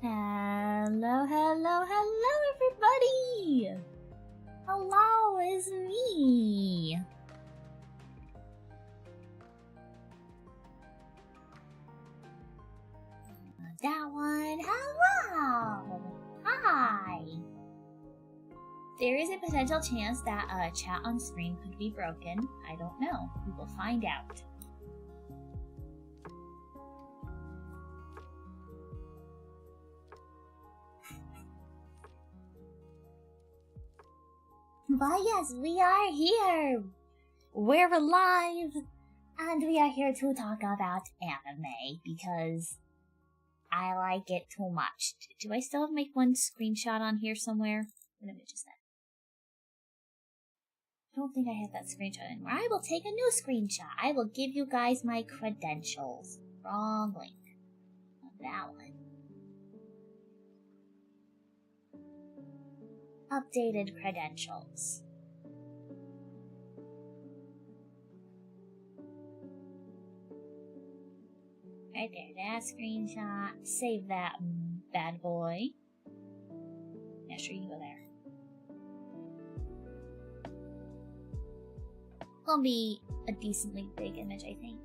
Hello, hello, hello, everybody! Hello, it's me! That one, hello! Hi! There is a potential chance that a chat on screen could be broken. I don't know. We will find out. But yes, we are here! We're alive! And we are here to talk about anime, because I like it too much. Do I still make one screenshot on here somewhere? What image is that? I don't think I have that screenshot anymore. I will take a new screenshot. I will give you guys my credentials. Wrong link. On that one. Updated credentials. Right there, that screenshot. Save that bad boy. Yeah, sure, you can go there. Gonna be a decently big image, I think.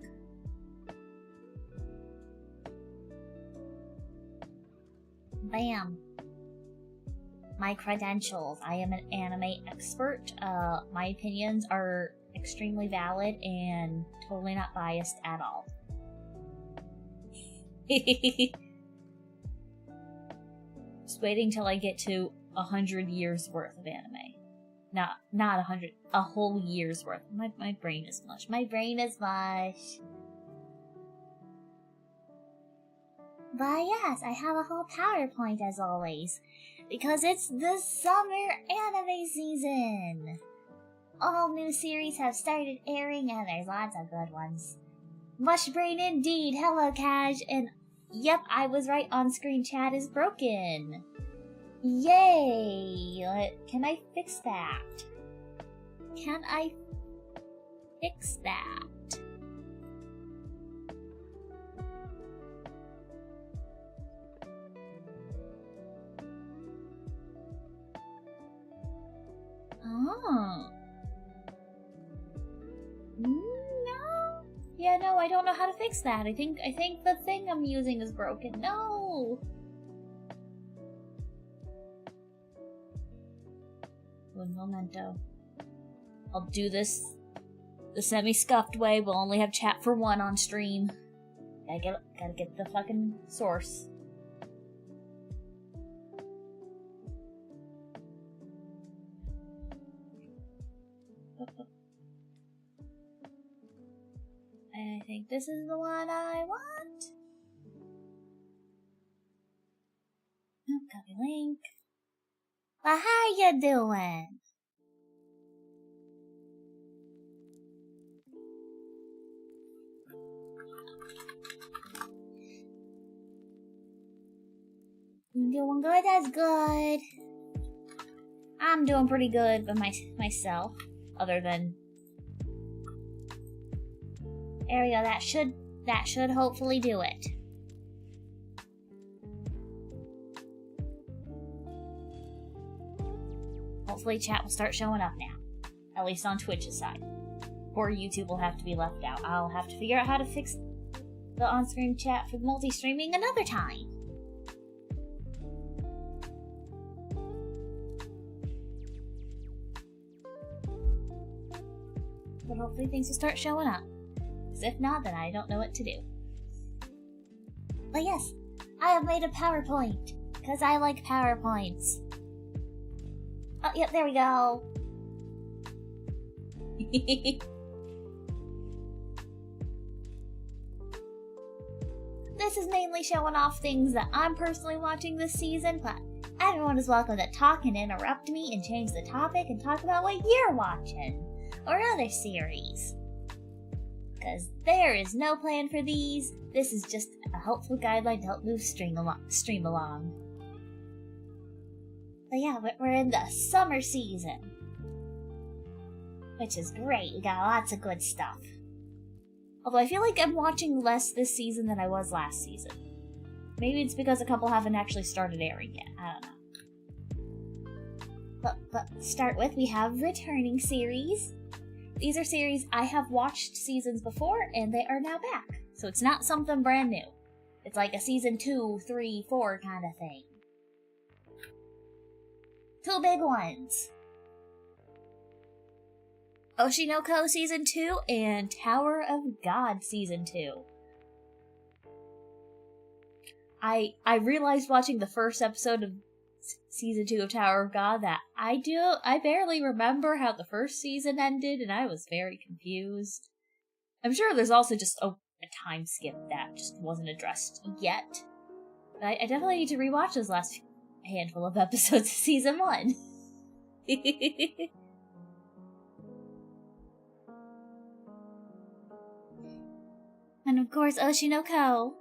Bam! My credentials. I am an anime expert. My opinions are extremely valid and totally not biased at all. Just waiting till I get to 100 years worth of anime. Not 100, a whole year's worth. My brain is mush. My brain is mush. But yes, I have a whole PowerPoint as always. Because it's the summer anime season! All new series have started airing and there's lots of good ones. Mush brain indeed! Hello, Cash! And yep, I was right, on-screen chat is broken! Yay! Can I fix that? Can I fix that? Oh. No. Yeah, no, I don't know how to fix that. I think the thing I'm using is broken. No. Un momento. I'll do the semi-scuffed way. We'll only have chat for one on stream. Gotta get the fucking source. I think this is the one I want. Copy link. Well, how you doing? You doing good? That's good. I'm doing pretty good by myself. Other than there we go. That should hopefully do it. Hopefully chat will start showing up now. At least on Twitch's side. Or YouTube will have to be left out. I'll have to figure out how to fix the on-screen chat for multi-streaming another time. But hopefully things will start showing up. Because if not, then I don't know what to do. But yes, I have made a PowerPoint. Because I like PowerPoints. Oh, yep, there we go. This is mainly showing off things that I'm personally watching this season, but everyone is welcome to talk and interrupt me and change the topic and talk about what you're watching. Or other series. Because there is no plan for these. This is just a helpful guideline to help move stream along. But yeah, we're in the summer season. Which is great. We got lots of good stuff. Although I feel like I'm watching less this season than I was last season. Maybe it's because a couple haven't actually started airing yet. I don't know. But to start with, we have returning series. These are series I have watched seasons before, and they are now back. So it's not something brand new. It's like a season 2, 3, 4 kind of thing. Two big ones. Oshinoko Season 2 and Tower of God Season 2. I realized watching the first episode of Season 2 of Tower of God that I barely remember how the first season ended, and I was very confused. I'm sure there's also just a time skip that just wasn't addressed yet. But I definitely need to rewatch those last handful of episodes of Season 1. And of course, Oshinoko.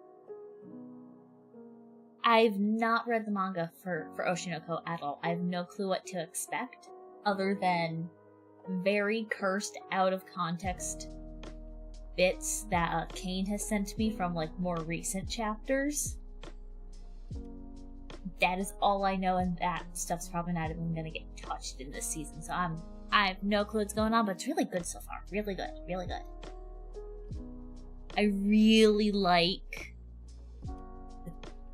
I've not read the manga for Oshinoko at all. I have no clue what to expect, other than very cursed, out of context bits that Kane has sent me from like more recent chapters. That is all I know, and that stuff's probably not even gonna get touched in this season. So I have no clue what's going on, but it's really good so far. Really good, really good. I really like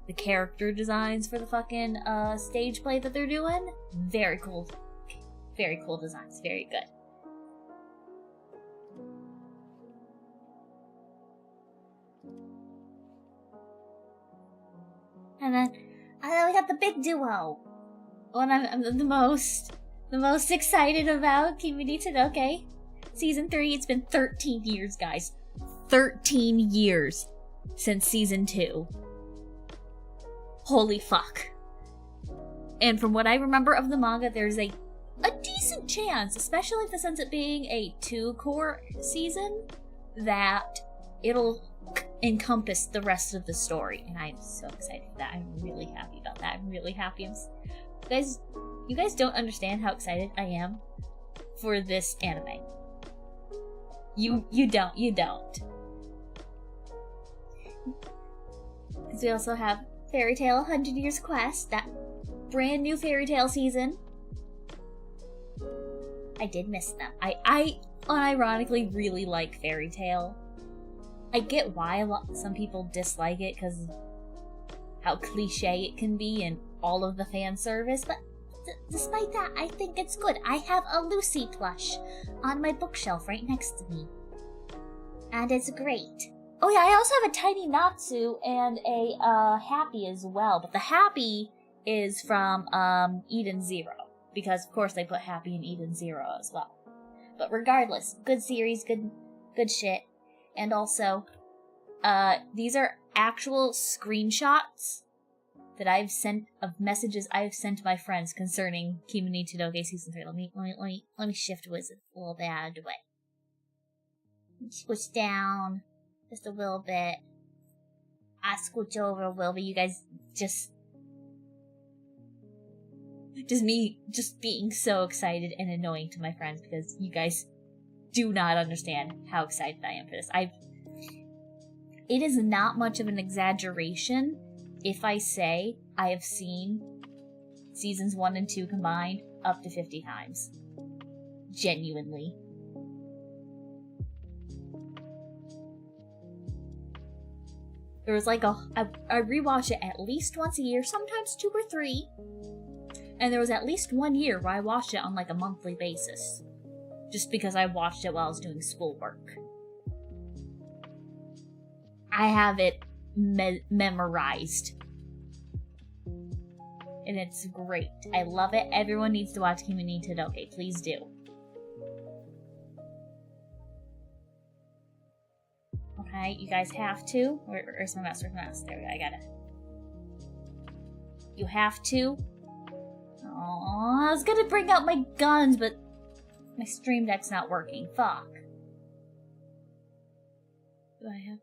the character designs for the fucking stage play that they're doing. Very cool. Very cool designs. Very good. And then we got the big duo. One I'm the most excited about, Kimi ni Todoke. Season 3, it's been 13 years, guys. 13 years since Season 2. Holy fuck. And from what I remember of the manga, there's a decent chance, especially if this ends up being a 2-core season, that it'll encompass the rest of the story. And I'm so excited for that. I'm really happy about that. I'm really happy. You guys don't understand how excited I am for this anime. You don't. Because we also have Fairy Tail 100 Years Quest, that brand new Fairy Tail season. I did miss them. I unironically really like Fairy Tail. I get why some people dislike it because how cliche it can be and all of the fan service, but despite that, I think it's good. I have a Lucy plush on my bookshelf right next to me, and it's great. Oh yeah, I also have a tiny Natsu and a Happy as well, but the Happy is from Eden Zero, because of course they put Happy in Eden Zero as well. But regardless, good series, good shit. And also, these are actual screenshots that I've sent of messages I've sent to my friends concerning Kimi ni Todoke Season 3. Let me shift Wizard a little bit out of the way. Switch down just a little bit. I scooch over a little bit. You guys just me being so excited and annoying to my friends because you guys do not understand how excited I am for this. It is not much of an exaggeration if I say I have seen seasons 1 and 2 combined up to 50 times. Genuinely. There was like I rewatch it at least once a year, sometimes 2 or 3. And there was at least 1 year where I watched it on like a monthly basis. Just because I watched it while I was doing schoolwork. I have it memorized. And it's great. I love it. Everyone needs to watch Kimi ni Todoke. Please do. Okay, you guys have to. Where's my mouse? Where's my mouse? There we go. I got it. You have to. Aww, I was gonna bring out my guns, but my stream deck's not working. Fuck. Do I have...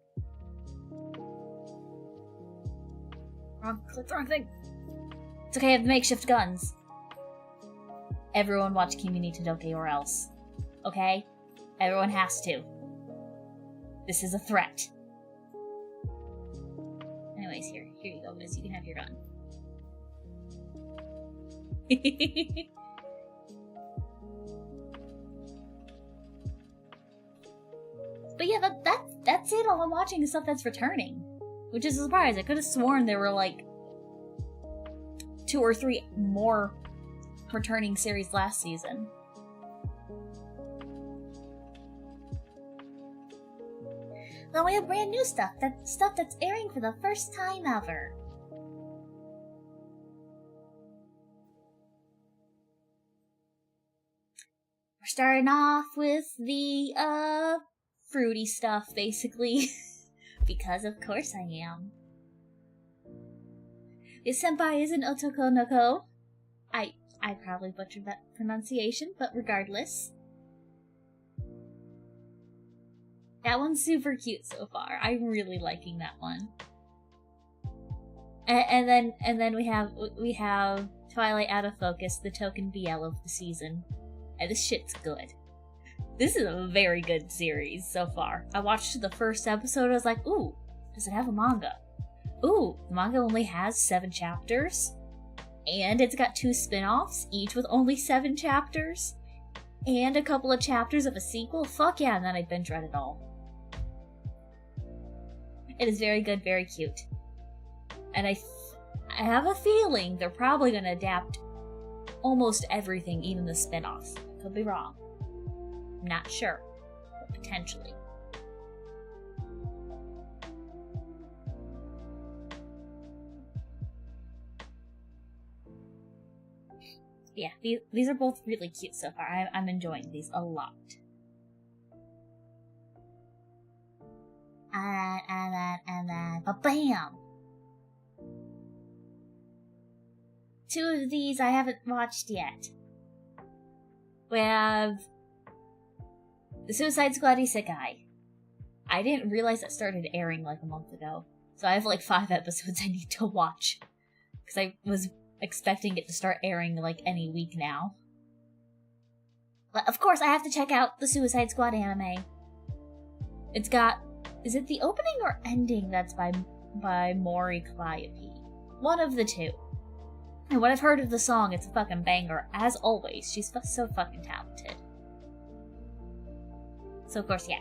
Click the wrong thing. It's okay, I have the makeshift guns. Everyone watch Kimi ni Todoke or else. Okay? Everyone has to. This is a threat. Anyways, Here you go, miss. You can have your gun. But yeah, that's it. All I'm watching is stuff that's returning. Which is a surprise. I could have sworn there were like 2 or 3 more returning series last season. Then we have brand new stuff. Stuff that's airing for the first time ever. We're starting off with the, fruity stuff, basically. Because of course I am. The senpai isn't Otoko no Ko. I probably butchered that pronunciation, but regardless. That one's super cute so far. I'm really liking that one. And then we have Twilight Out of Focus, the token BL of the season. And this shit's good. This is a very good series so far. I watched the first episode, I was like, ooh, does it have a manga? Ooh, the manga only has 7 chapters. And it's got 2 spin-offs, each with only 7 chapters. And a couple of chapters of a sequel. Fuck yeah, and then I binge read it all. It is very good, very cute. And I have a feeling they're probably going to adapt almost everything, even the spin-offs. I could be wrong. I'm not sure, but potentially. Yeah, these are both really cute so far. I'm enjoying these a lot. And then, ba-bam! 2 of these I haven't watched yet. We have the Suicide Squad Isekai. I didn't realize that started airing like a month ago, so I have like 5 episodes I need to watch. Because I was expecting it to start airing like any week now. But of course I have to check out the Suicide Squad anime. It's got... Is it the opening or ending that's by Mori Calliope? One of the 2. And when I've heard of the song, it's a fucking banger. As always, she's so fucking talented. So of course, yeah,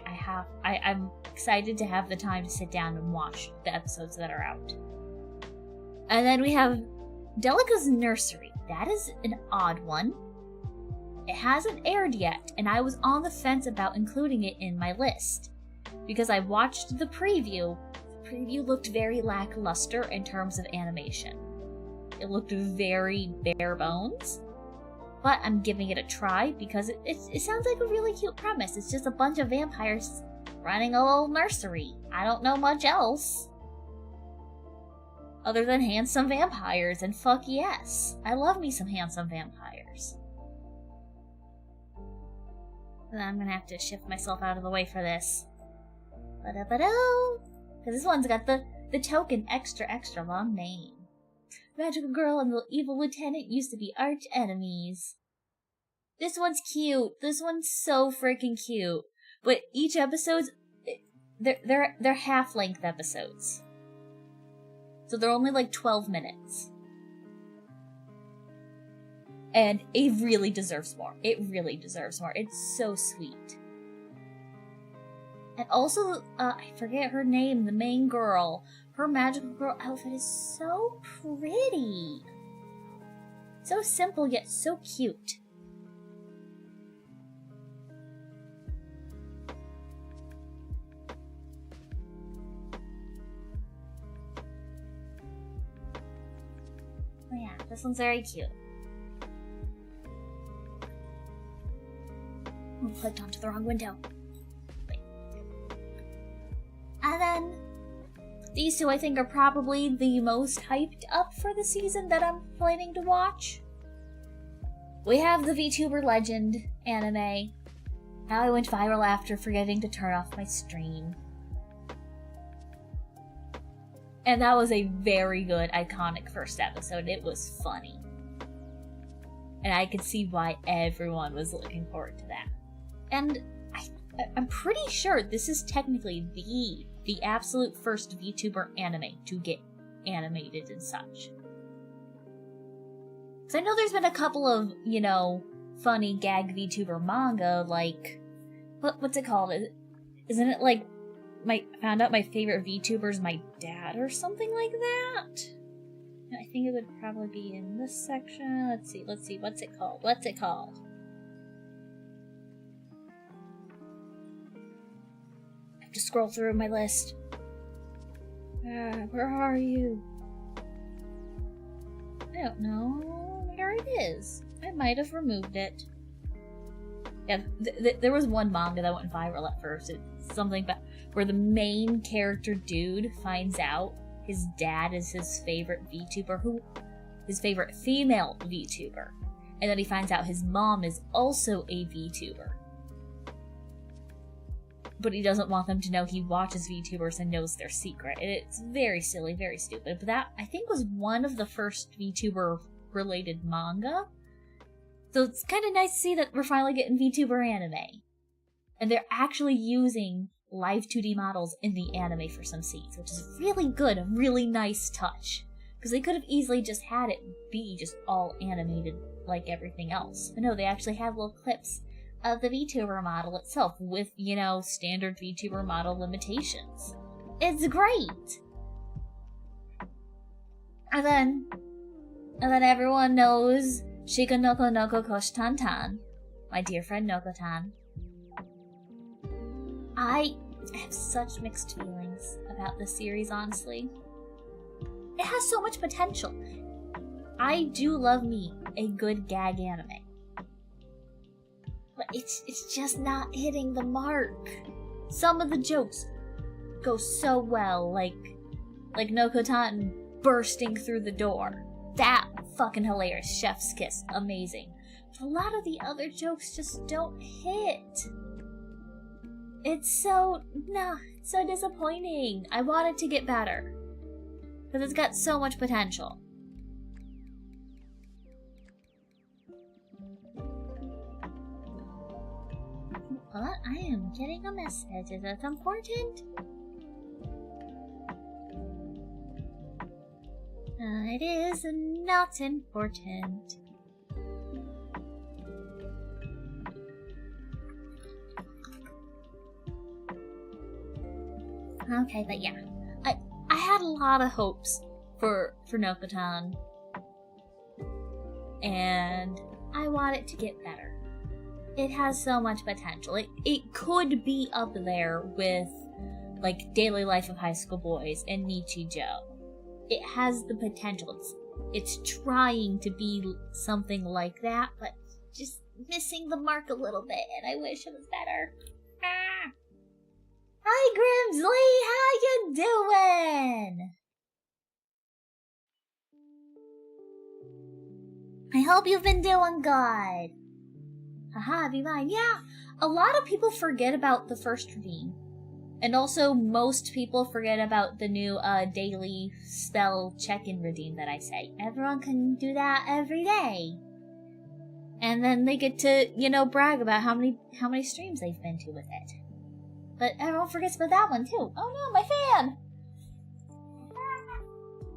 I'm excited to have the time to sit down and watch the episodes that are out. And then we have Delica's Nursery. That is an odd one. It hasn't aired yet, and I was on the fence about including it in my list. Because I watched the preview. The preview looked very lackluster in terms of animation. It looked very bare bones. But I'm giving it a try because it sounds like a really cute premise. It's just a bunch of vampires running a little nursery. I don't know much else. Other than handsome vampires, and fuck yes. I love me some handsome vampires. And I'm gonna have to shift myself out of the way for this. Ba-da-ba-do! Because this one's got the token extra long name. Magical Girl and the Evil Lieutenant used to be arch enemies. This one's cute. This one's so freaking cute. But each episode's... They're half-length episodes. So they're only like 12 minutes. And it really deserves more. It really deserves more. It's so sweet. And also, I forget her name, the main girl. Her magical girl outfit is so pretty. So simple yet so cute. Oh yeah, this one's very cute. I clicked onto the wrong window. Wait. And then these 2 I think are probably the most hyped up for the season that I'm planning to watch. We have the VTuber Legend anime. How I went viral after forgetting to turn off my stream. And that was a very good, iconic first episode. It was funny. And I could see why everyone was looking forward to that. And I'm pretty sure this is technically the absolute first VTuber anime to get animated and such. So I know there's been a couple of, funny gag VTuber manga, like, what's it called? Isn't it like, found out my favorite VTuber's my dad or something like that? I think it would probably be in this section. Let's see, what's it called? I have to scroll through my list. Where are you? I don't know where it is. I might have removed it. Yeah, there was one manga that went viral at first. It's something about where the main character dude finds out his dad is his favorite VTuber, his favorite female VTuber. And then he finds out his mom is also a VTuber. But he doesn't want them to know he watches VTubers and knows their secret. And it's very silly, very stupid. But that, I think, was one of the first VTuber-related manga. So it's kind of nice to see that we're finally getting VTuber anime. And they're actually using live 2D models in the anime for some scenes, which is really good, a really nice touch. Because they could have easily just had it be just all animated like everything else. But no, they actually have little clips of the VTuber model itself with, standard VTuber model limitations. It's great! And then everyone knows Shika Noko Noko Kosh Tantan, my dear friend Noko-tan. I have such mixed feelings about this series, honestly. It has so much potential. I do love me a good gag anime. But it's just not hitting the mark. Some of the jokes go so well, like Noko-tan bursting through the door. That fucking hilarious. Chef's kiss. Amazing. But a lot of the other jokes just don't hit. It's so disappointing. I want it to get better. Because it's got so much potential. But I am getting a message. Is that important? It is not important. Okay, but yeah. I had a lot of hopes for Noko-tan. And I want it to get better. It has so much potential. It could be up there with, like, Daily Life of High School Boys and Nichijou. It has the potential. It's trying to be something like that, but just missing the mark a little bit, and I wish it was better. Ah. Hi, Grimsley! How you doing? I hope you've been doing good. Haha, be mine. Yeah, a lot of people forget about the first ravine. And also, most people forget about the new daily spell check-in routine that I say. Everyone can do that every day. And then they get to, brag about how many streams they've been to with it. But everyone forgets about that one, too. Oh no, my fan!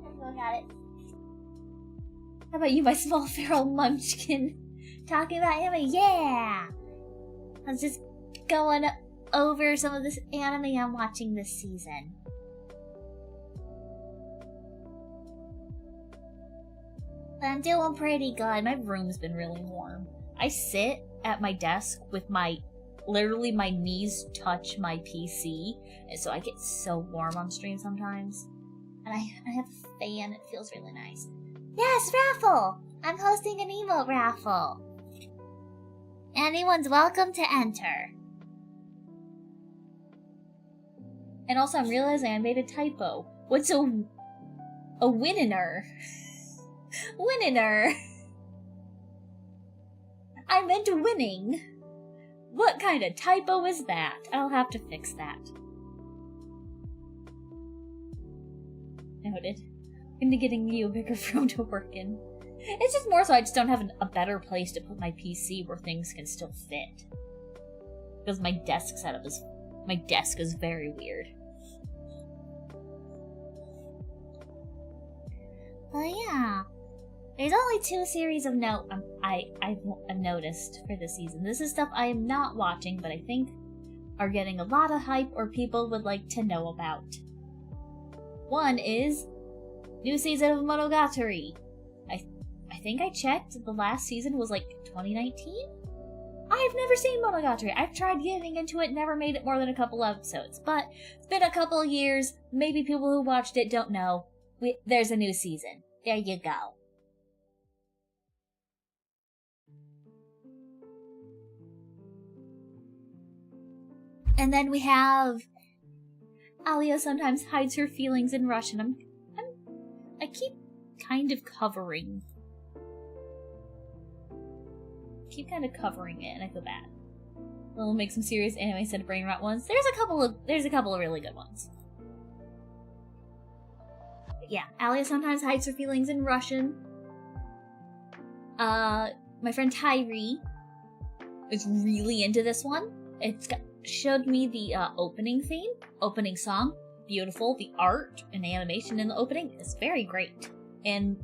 Everyone got it. How about you, my small feral munchkin? Talking about anime? Yeah! I was just going over some of this anime I'm watching this season. But I'm doing pretty good. My room's been really warm. I sit at my desk with literally my knees touch my PC, and so I get so warm on stream sometimes. And I have a fan, it feels really nice. Yes, raffle! I'm hosting an emote raffle. Anyone's welcome to enter. And also, I'm realizing I made a typo. What's a winner? Winner. I meant winning. What kind of typo is that? I'll have to fix that. Noted. I'm gonna getting you a bigger room to work in. It's just more so I just don't have a better place to put my PC where things can still fit. Because my desk setup is... My desk is very weird. But yeah, there's only 2 series of note I've noticed for this season. This is stuff I am not watching, but I think are getting a lot of hype or people would like to know about. One is new season of Monogatari. I think I checked, the last season was like 2019? I've never seen Monogatari. I've tried getting into it, never made it more than a couple episodes. But it's been a couple of years. Maybe people who watched it don't know. There's a new season. There you go. And then we have Alia sometimes hides her feelings in Russian. I keep kind of covering it, and I feel bad. We'll make some serious anime instead of brain rot ones. There's a couple of really good ones. But yeah, Alia sometimes hides her feelings in Russian. My friend Tyree is really into this one. Showed me the opening song. Beautiful. The art and the animation in the opening is very great. And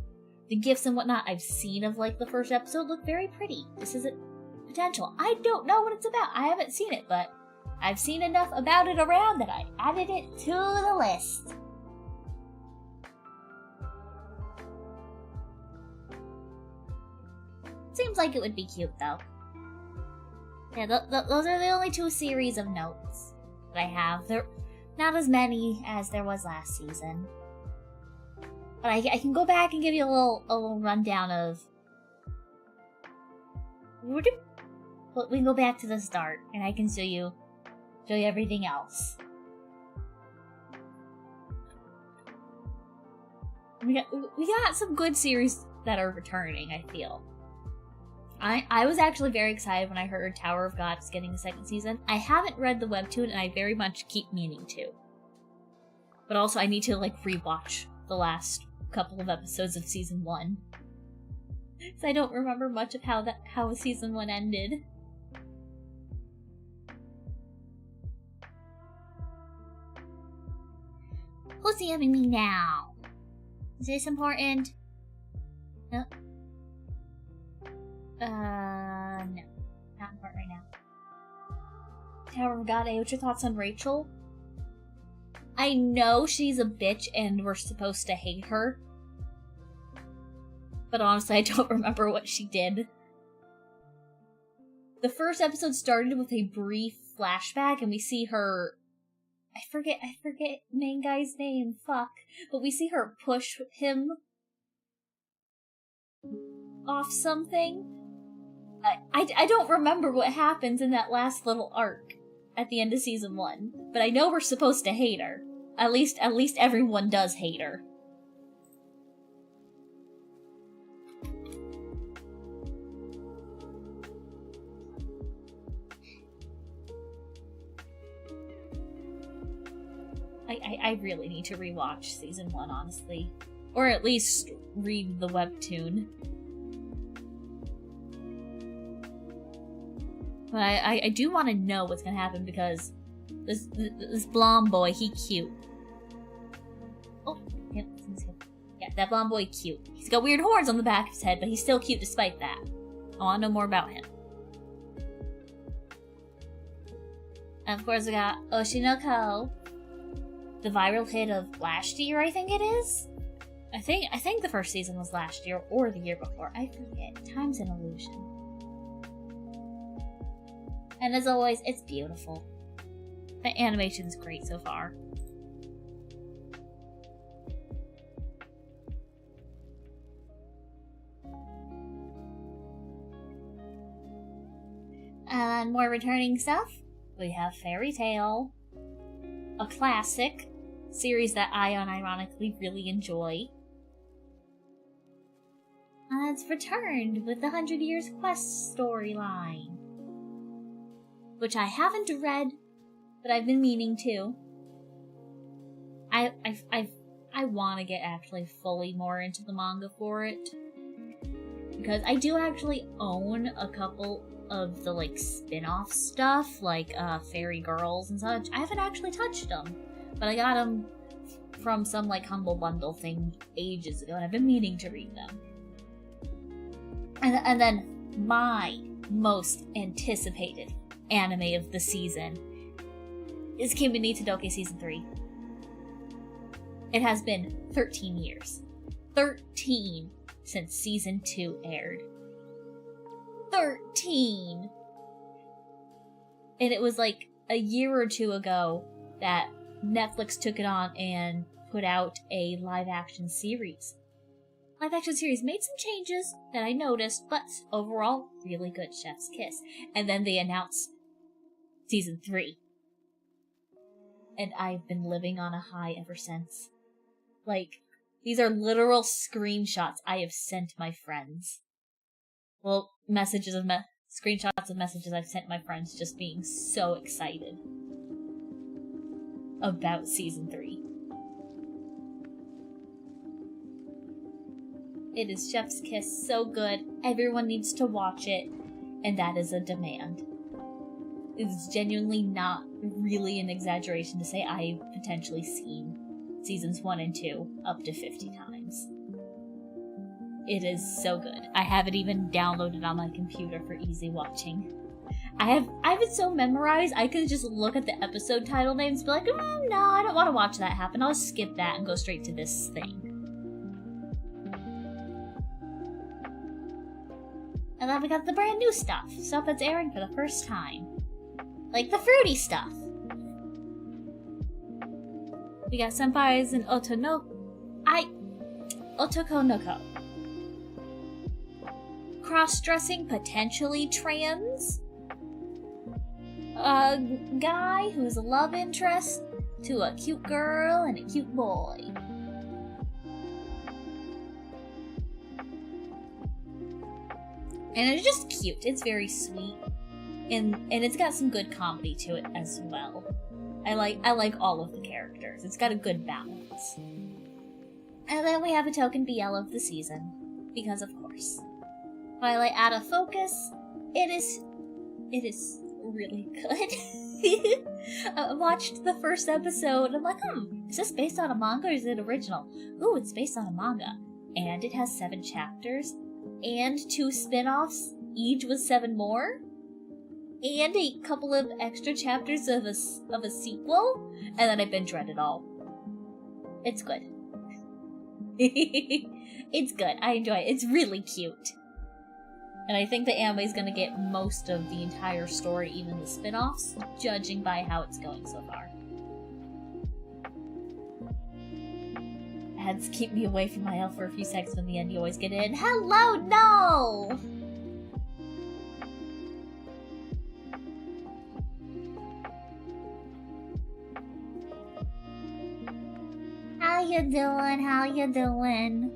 the gifs and whatnot I've seen of like the first episode look very pretty. This is a potential. I don't know what it's about. I haven't seen it, but I've seen enough about it around that I added it to the list. Seems like it would be cute though. Yeah, those are the only 2 series of notes that I have. They're not as many as there was last season. But I can go back and give you a little rundown of... We can go back to the start, and I can show you everything else. We got some good series that are returning, I feel. I was actually very excited when I heard Tower of God is getting a 2nd season. I haven't read the webtoon, and I very much keep meaning to. But also, I need to, rewatch the last couple of episodes of season 1. Because I don't remember much of how season 1 ended. Who's DMing me now? Is this important? No. No. Not important right now. Tower of God, what's your thoughts on Rachel? I know she's a bitch and we're supposed to hate her. But honestly, I don't remember what she did. The first episode started with a brief flashback and we see her... I forget main guy's name, fuck. But we see her push him off something. I don't remember what happens in that last little arc at the end of season 1. But I know we're supposed to hate her. At least everyone does hate her. I really need to rewatch season 1, honestly. Or at least read the webtoon. But I do want to know what's gonna happen because this blonde boy, he cute. Oh, yeah, that blonde boy cute. He's got weird horns on the back of his head, but he's still cute despite that. I want to know more about him. And of course we got Oshinoko, the viral hit of last year, I think it is? I think the first season was last year or the year before. I forget. Time's an illusion. And as always, it's beautiful. The animation's great so far. And more returning stuff. We have Fairy Tail, a classic series that I unironically really enjoy. And it's returned with the 100 Years Quest storyline, which I haven't read, but I've been meaning to. I want to get actually fully more into the manga for it, because I do actually own a couple of the spin-off stuff, like Fairy Girls and such. I haven't actually touched them, but I got them from some like Humble Bundle thing ages ago, and I've been meaning to read them. And then my most anticipated anime of the season is Kimi ni Todoke Season 3. It has been 13 years. 13 since Season 2 aired. 13! And it was like a year or two ago that Netflix took it on and put out a live-action series. Live-action series made some changes that I noticed, but overall, really good. Chef's kiss. And then they announced Season 3. And I've been living on a high ever since. Like, these are literal screenshots I have sent my friends. Well, screenshots of messages I've sent my friends just being so excited about Season 3. It is Chef's Kiss, so good. Everyone needs to watch it, and that is a demand. It's genuinely not really an exaggeration to say I've potentially seen Seasons 1 and 2 up to 50 times. It is so good. I have it even downloaded on my computer for easy watching. I have it so memorized, I could just look at the episode title names and be like, no, I don't want to watch that happen. I'll skip that and go straight to this thing. And then we got the brand new stuff that's airing for the first time. Like the fruity stuff. We got Senpais and Otoko no Ko. Cross-dressing, potentially trans. A guy who's a love interest to a cute girl and a cute boy. And it's just cute. It's very sweet. And it's got some good comedy to it as well. I like all of the characters. It's got a good balance. And then we have a token BL of the season. Because of course. Twilight Out of Focus. It is really good. I watched the first episode. I'm like, is this based on a manga or is it original? Ooh, it's based on a manga. And it has 7 chapters. And 2 spin-offs, each with 7 more. And a couple of extra chapters of a sequel. And then I binge read it all. It's good. It's good. I enjoy it. It's really cute. And I think the anime is going to get most of the entire story, even the spin-offs, judging by how it's going so far. Ads keep me away from my elf for a few seconds when the end you always get in. Hello, no! How you doing? How you doing?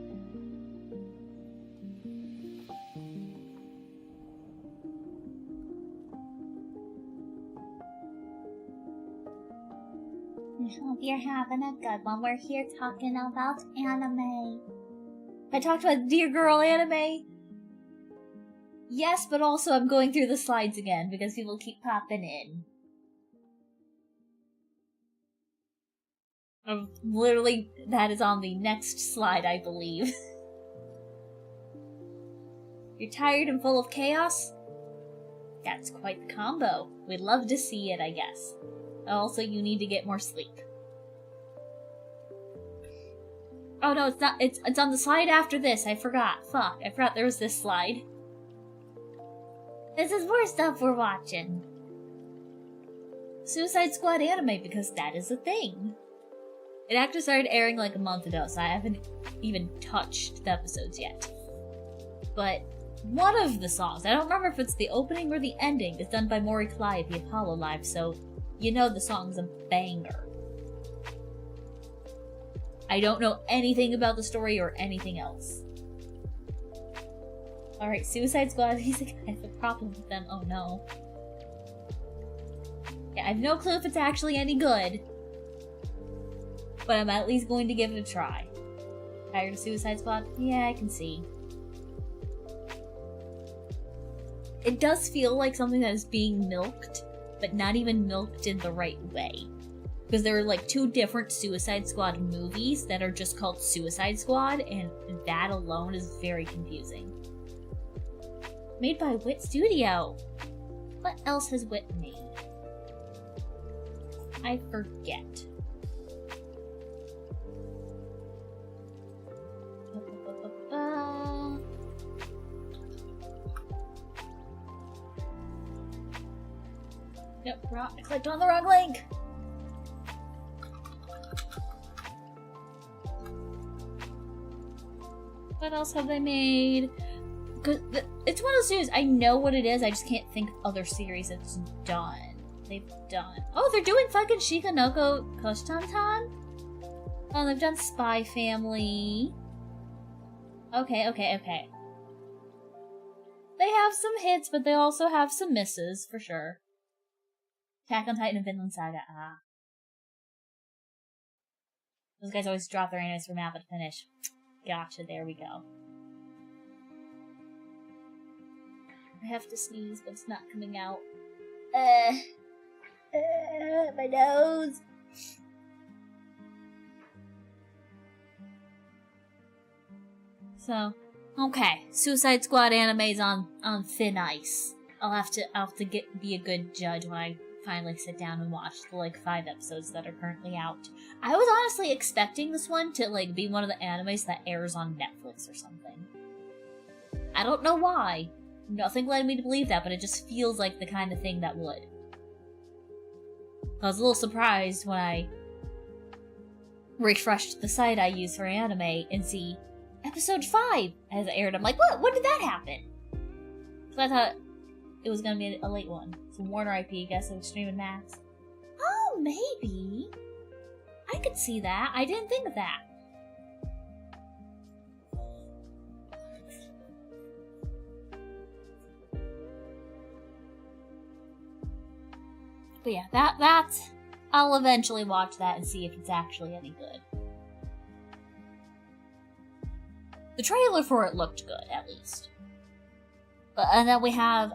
I hope you're having a good one. We're here talking about anime. I talked about Dear Girl anime. Yes, but also I'm going through the slides again because people keep popping in. Literally, that is on the next slide, I believe. You're tired and full of chaos? That's quite the combo. We'd love to see it, I guess. Also, you need to get more sleep. Oh no, it's not. It's on the slide after this. I forgot. Fuck, I forgot there was this slide. This is more stuff we're watching. Suicide Squad anime, because that is a thing. It actually started airing like a month ago, so I haven't even touched the episodes yet. But one of the songs, I don't remember if it's the opening or the ending, is done by Mori Clyde, the Apollo Live, so you know the song's a banger. I don't know anything about the story or anything else. Alright, Suicide Squad, he's like, I have a problem with them, oh no. Yeah, I have no clue if it's actually any good. But I'm at least going to give it a try. Tired of Suicide Squad? Yeah, I can see. It does feel like something that is being milked, but not even milked in the right way. Because there are like 2 different Suicide Squad movies that are just called Suicide Squad, and that alone is very confusing. Made by Wit Studio. What else has Wit made? I forget. Yep, I clicked on the wrong link! What else have they made? Cause it's one of those series, I know what it is, I just can't think of other series it's done. They've done. Oh, they're doing fucking Shikanoko Koshtantan? Oh, they've done Spy Family. Okay. They have some hits, but they also have some misses, for sure. Attack on Titan and Vinland Saga, Those guys always drop their animes from Mappa to finish. Gotcha, there we go. I have to sneeze, but it's not coming out. My nose. So, okay, Suicide Squad anime's on thin ice. I'll have to be a good judge when I finally sit down and watch the like 5 episodes that are currently out. I was honestly expecting this one to like be one of the animes that airs on Netflix or something. I don't know why. Nothing led me to believe that, but it just feels like the kind of thing that would. I was a little surprised when I refreshed the site I use for anime and see episode 5 has aired. I'm like, what? When did that happen? So I thought it was gonna be a late one. So Warner IP, I guess, of Stream and Max. Oh, maybe. I could see that. I didn't think of that. But yeah, that's... I'll eventually watch that and see if it's actually any good. The trailer for it looked good, at least. And then we have,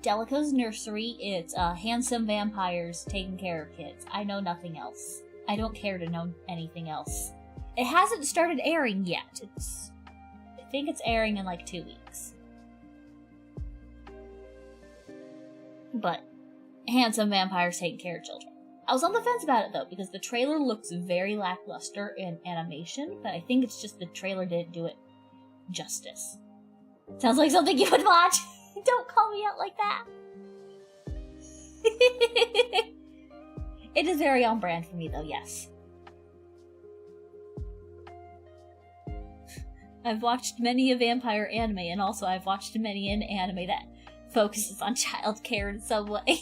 Delica's Nursery. It's, handsome vampires taking care of kids. I know nothing else. I don't care to know anything else. It hasn't started airing yet. I think it's airing in like 2 weeks. But handsome vampires taking care of children. I was on the fence about it though, because the trailer looks very lackluster in animation, but I think it's just the trailer didn't do it justice. Sounds like something you would watch. Don't call me out like that. It is very on brand for me though, yes. I've watched many a vampire anime, and also I've watched many an anime that focuses on childcare in some way.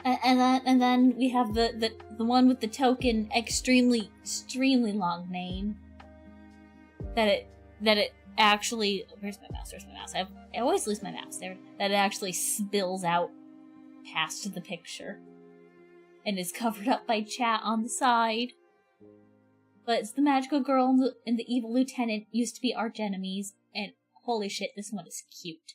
And then we have the one with the token extremely long name. That it actually, where's my mouse? I always lose my mouse there. That it actually spills out past the picture and is covered up by chat on the side. But it's the magical girl and the evil lieutenant used to be arch enemies, and holy shit, this one is cute.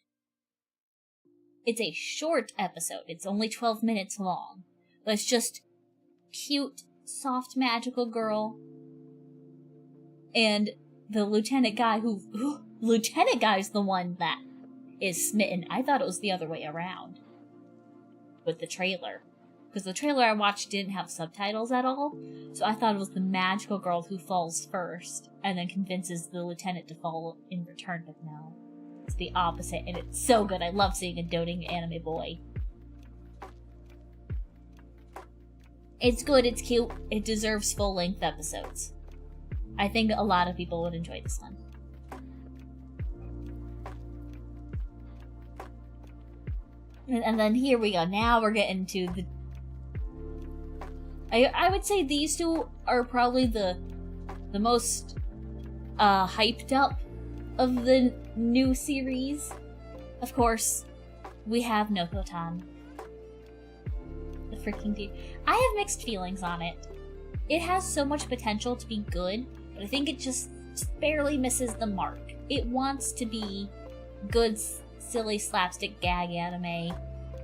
It's a short episode. It's only 12 minutes long. But it's just cute, soft, magical girl. And the lieutenant guy Lieutenant guy's the one that is smitten. I thought it was the other way around. With the trailer. Because the trailer I watched didn't have subtitles at all. So I thought it was the magical girl who falls first. And then convinces the lieutenant to fall in return. But no. It's the opposite, and it's so good. I love seeing a doting anime boy. It's good, it's cute, it deserves full-length episodes. I think a lot of people would enjoy this one. And then here we go. Now we're getting to the... I would say these two are probably the most hyped up of the new series. Of course, we have Nokotan. The freaking dude. I have mixed feelings on it. It has so much potential to be good, but I think it just barely misses the mark. It wants to be good silly slapstick gag anime.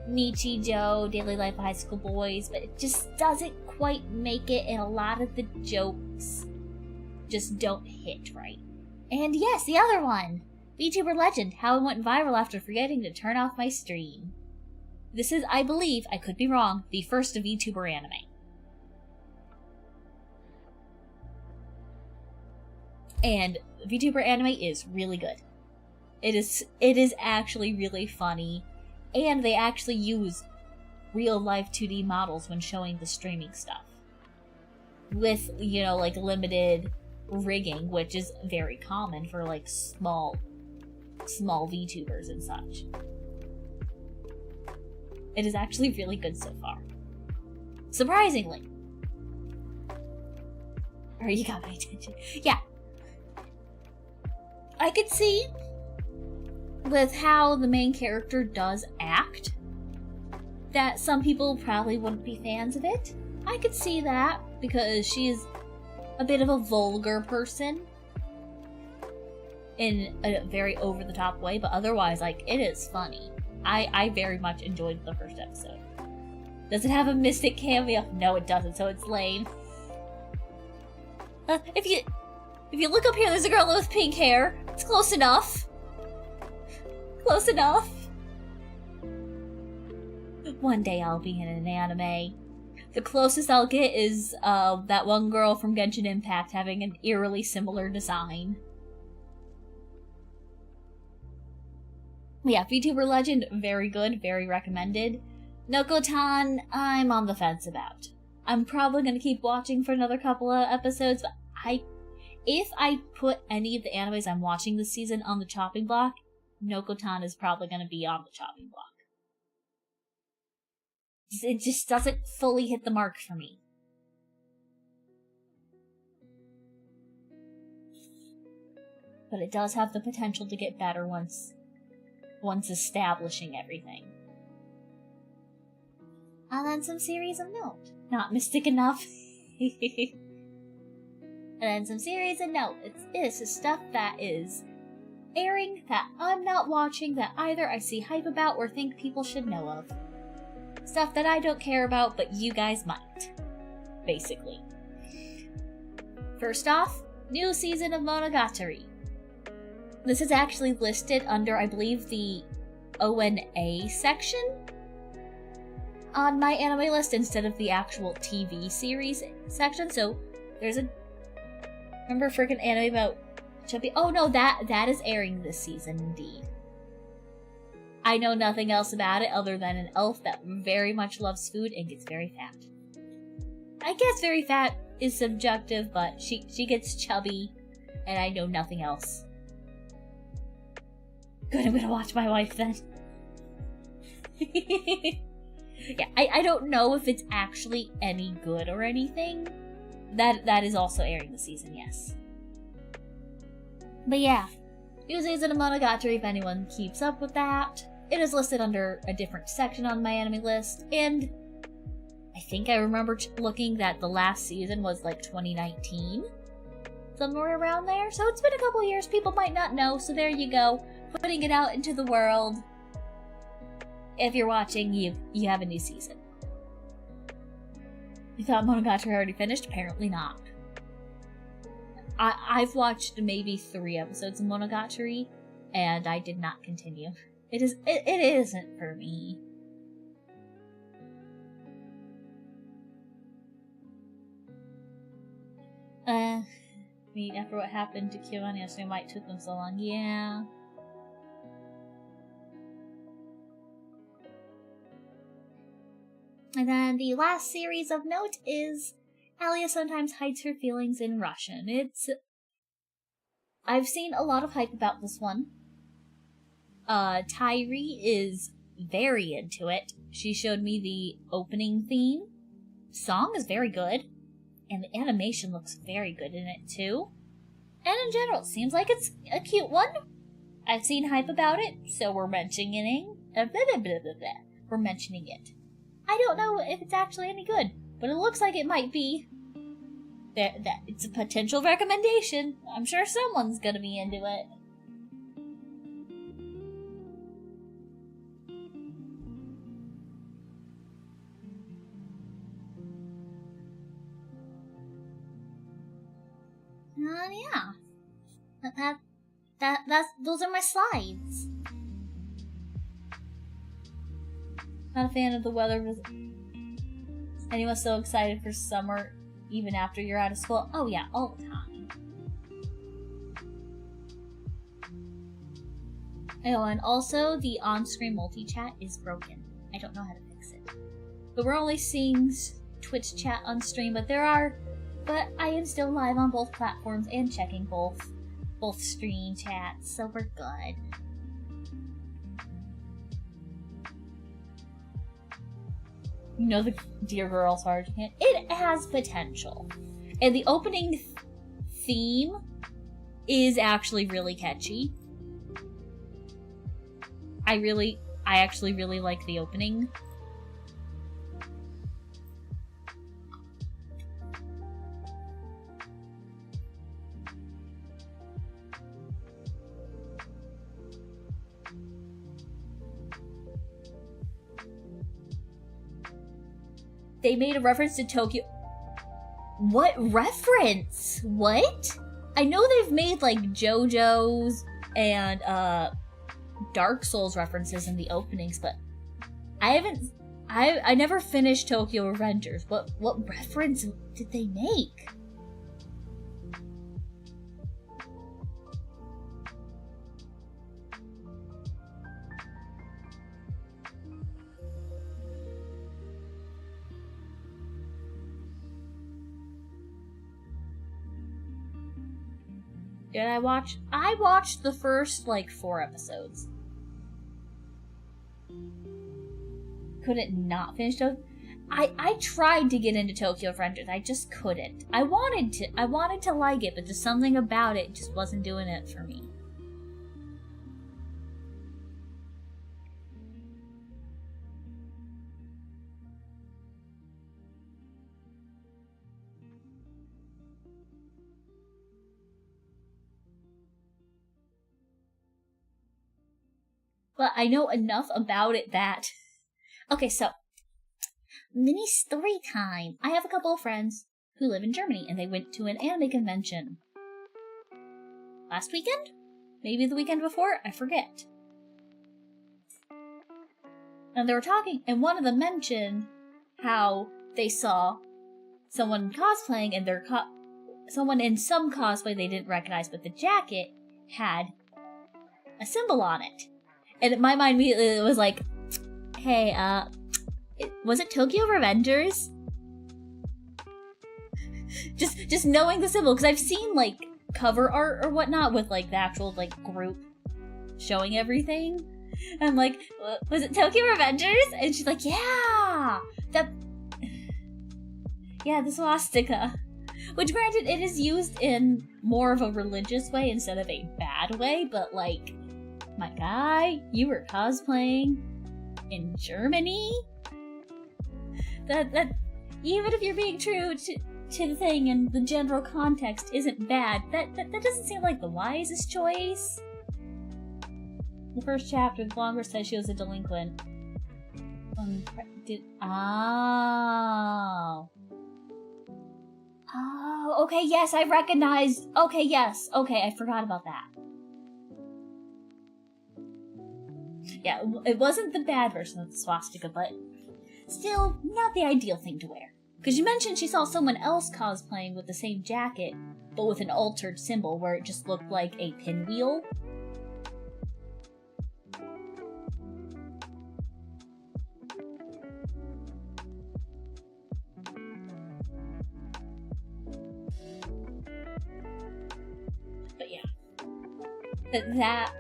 Nichijou, Daily Life of High School Boys, but it just doesn't quite make it, and a lot of the jokes just don't hit right. And yes, the other one! VTuber Legend, how I went viral after forgetting to turn off my stream. This is, I believe, I could be wrong, the first VTuber anime. And VTuber anime is really good. It is actually really funny, and they actually use real-life 2D models when showing the streaming stuff. With, you know, like, limited rigging, which is very common for, like, small VTubers and such. It is actually really good so far. Surprisingly. Or you got my attention. Yeah. I could see, with how the main character does act, that some people probably wouldn't be fans of it. I could see that, because she's a bit of a vulgar person in a very over-the-top way, but otherwise, like, it is funny. I very much enjoyed the first episode. Does it have a Mystic cameo? No, it doesn't, so it's lame. If you look up here, there's a girl with pink hair. It's close enough. Close enough. One day I'll be in an anime. The closest I'll get is that one girl from Genshin Impact having an eerily similar design. Yeah, VTuber Legend, very good, very recommended. Noko-tan, I'm on the fence about. I'm probably going to keep watching for another couple of episodes, but if I put any of the animes I'm watching this season on the chopping block, Noko-tan is probably going to be on the chopping block. It just doesn't fully hit the mark for me. But it does have the potential to get better once establishing everything. And then some series of note. Not mystic enough. And then some series of note. It's stuff that is airing that I'm not watching, that either I see hype about or think people should know of. Stuff that I don't care about, but you guys might. Basically. First off, new season of Monogatari. This is actually listed under, I believe, the ONA section on my anime list instead of the actual TV series section. So there's a remember freaking anime about Chubby? Oh no, that is airing this season indeed. I know nothing else about it other than an elf that very much loves food and gets very fat. I guess very fat is subjective, but she gets chubby, and I know nothing else. Good, I'm gonna watch my wife then. Yeah, I don't know if it's actually any good or anything. That is also airing this season, yes. But yeah, new season of Monogatari, if anyone keeps up with that. It is listed under a different section on my anime list, and I think I remember looking that the last season was like 2019. Somewhere around there, so it's been a couple years, people might not know, so there you go. Putting it out into the world. If you're watching, you have a new season. You thought Monogatari already finished? Apparently not. I've watched maybe 3 episodes of Monogatari, and I did not continue. It isn't for me. I mean, after what happened to Kyoan yesterday, why it took them so long, yeah. And then the last series of note is Alia sometimes hides her feelings in Russian. I've seen a lot of hype about this one. Tyree is very into it. She showed me the opening theme. Song is very good. And the animation looks very good in it too. And in general, it seems like it's a cute one. I've seen hype about it, so we're mentioning it. We're mentioning it. I don't know if it's actually any good, but it looks like it might be. That it's a potential recommendation. I'm sure someone's gonna be into it. Yeah. Those are my slides. Not a fan of the weather. Anyone so excited for summer even after you're out of school? Oh yeah, all the time. Oh, and also the on-screen multi-chat is broken. I don't know how to fix it. But we're only seeing Twitch chat on stream, but I am still live on both platforms and checking both stream chats, so we're good. You know the Dear Girl Sergeant? It has potential. And the opening theme is actually really catchy. I actually really like the opening. They made a reference to Tokyo. What reference? What? I know they've made like JoJo's and Dark Souls references in the openings, but I never finished Tokyo Revengers. What reference did they make? Did I watch? I watched the first, 4 episodes. Couldn't not finish Tokyo. I tried to get into Tokyo Revengers. I just couldn't. I wanted to like it, but just something about it just wasn't doing it for me. But I know enough about it that... Okay, so... Mini story time! I have a couple of friends who live in Germany, and they went to an anime convention. Last weekend? Maybe the weekend before? I forget. And they were talking, and one of them mentioned how they saw someone cosplaying, and someone in some cosplay they didn't recognize, but the jacket had a symbol on it. And in my mind immediately it was like, hey, was it Tokyo Revengers? just knowing the symbol, because I've seen, cover art or whatnot with, the actual, group showing everything. And I'm like, was it Tokyo Revengers? And she's like, yeah! Yeah, the swastika. Which, granted, it is used in more of a religious way instead of a bad way, but, my guy, you were cosplaying in Germany? That even if you're being true to the thing and the general context isn't bad, that doesn't seem like the wisest choice. The first chapter, the blogger says she was a delinquent. Oh, okay, yes, I recognized. Okay, yes, okay, I forgot about that. Yeah, it wasn't the bad version of the swastika, but still not the ideal thing to wear. Because you mentioned she saw someone else cosplaying with the same jacket, but with an altered symbol where it just looked like a pinwheel. But yeah. That...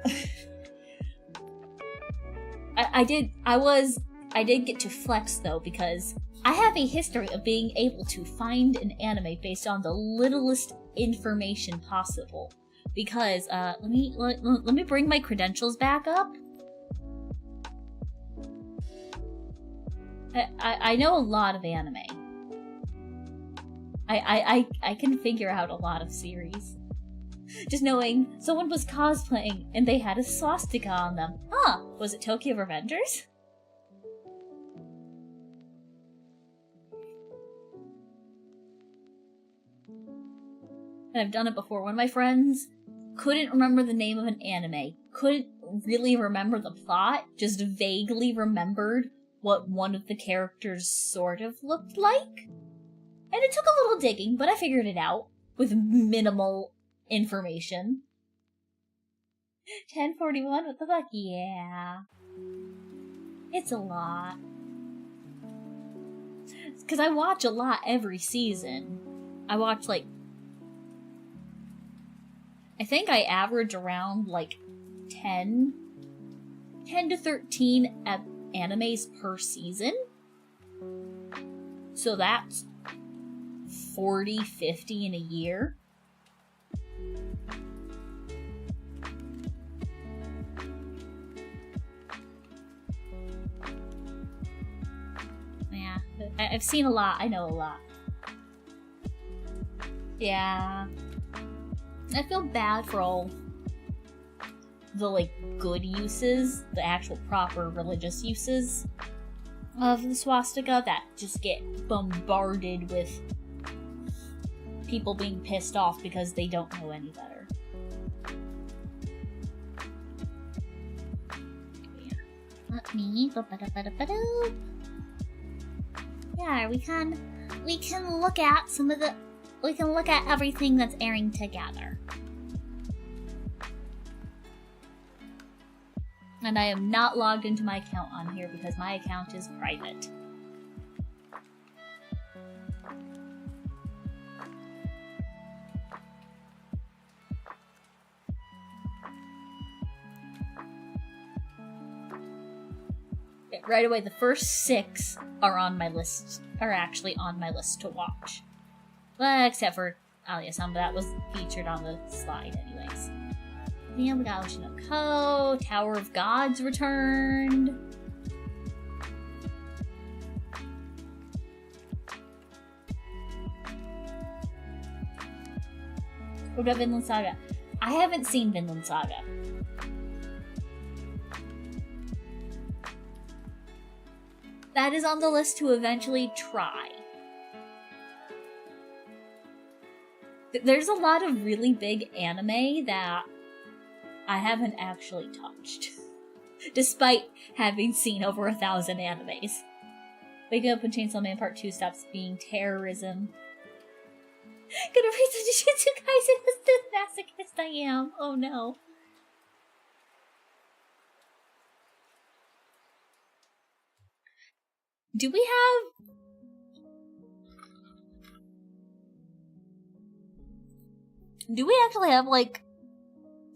I did get to flex though, because I have a history of being able to find an anime based on the littlest information possible. Because let me bring my credentials back up. I know a lot of anime. I can figure out a lot of series. Just knowing someone was cosplaying and they had a swastika on them. Huh, was it Tokyo Revengers? and I've done it before. One of my friends couldn't remember the name of an anime, couldn't really remember the plot, just vaguely remembered what one of the characters sort of looked like. And it took a little digging, but I figured it out with minimal information. 10:41, what the fuck? Yeah. It's a lot. Because I watch a lot every season. I watch, like... I think I average around, like, 10 to 13 animes per season. So that's 40, 50 in a year. Yeah, I've seen a lot. I know a lot. Yeah. I feel bad for all the, like, good uses, the actual proper religious uses of the swastika that just get bombarded with people being pissed off because they don't know any better. Yeah. Let me... Yeah, we can look at some of the... We can look at everything that's airing together. And I am not logged into my account on here because my account is private. Right away, the first 6 are on my list, are actually on my list to watch. Well, except for Alia-san, but that was featured on the slide anyways. Then we got Oshinoko, Tower of Gods returned. What about Vinland Saga? I haven't seen Vinland Saga. That is on the list to eventually try. There's a lot of really big anime that I haven't actually touched, despite having seen over 1,000 animes. Waking Up when Chainsaw Man Part 2 stops being terrorism. Gonna read the Jujutsu Kaisen as the masochist I am. Oh no. Do we actually have, like,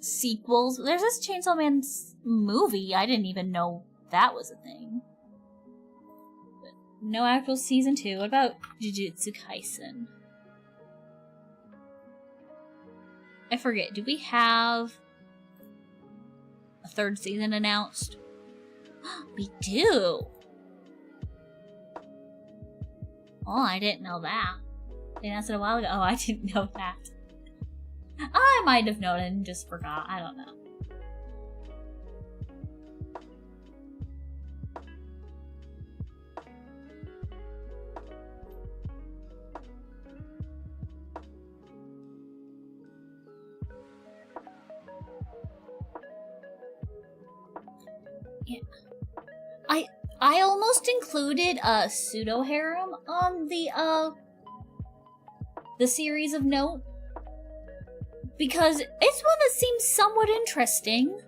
sequels? There's this Chainsaw Man movie. I didn't even know that was a thing. But no actual season 2. What about Jujutsu Kaisen? I forget. Do we have a 3rd season announced? We do! Oh, I didn't know that. They announced it a while ago. Oh, I didn't know that. I might have known and just forgot. I don't know. Yeah. I almost included a pseudo harem on the series of note, because it's one that seems somewhat interesting.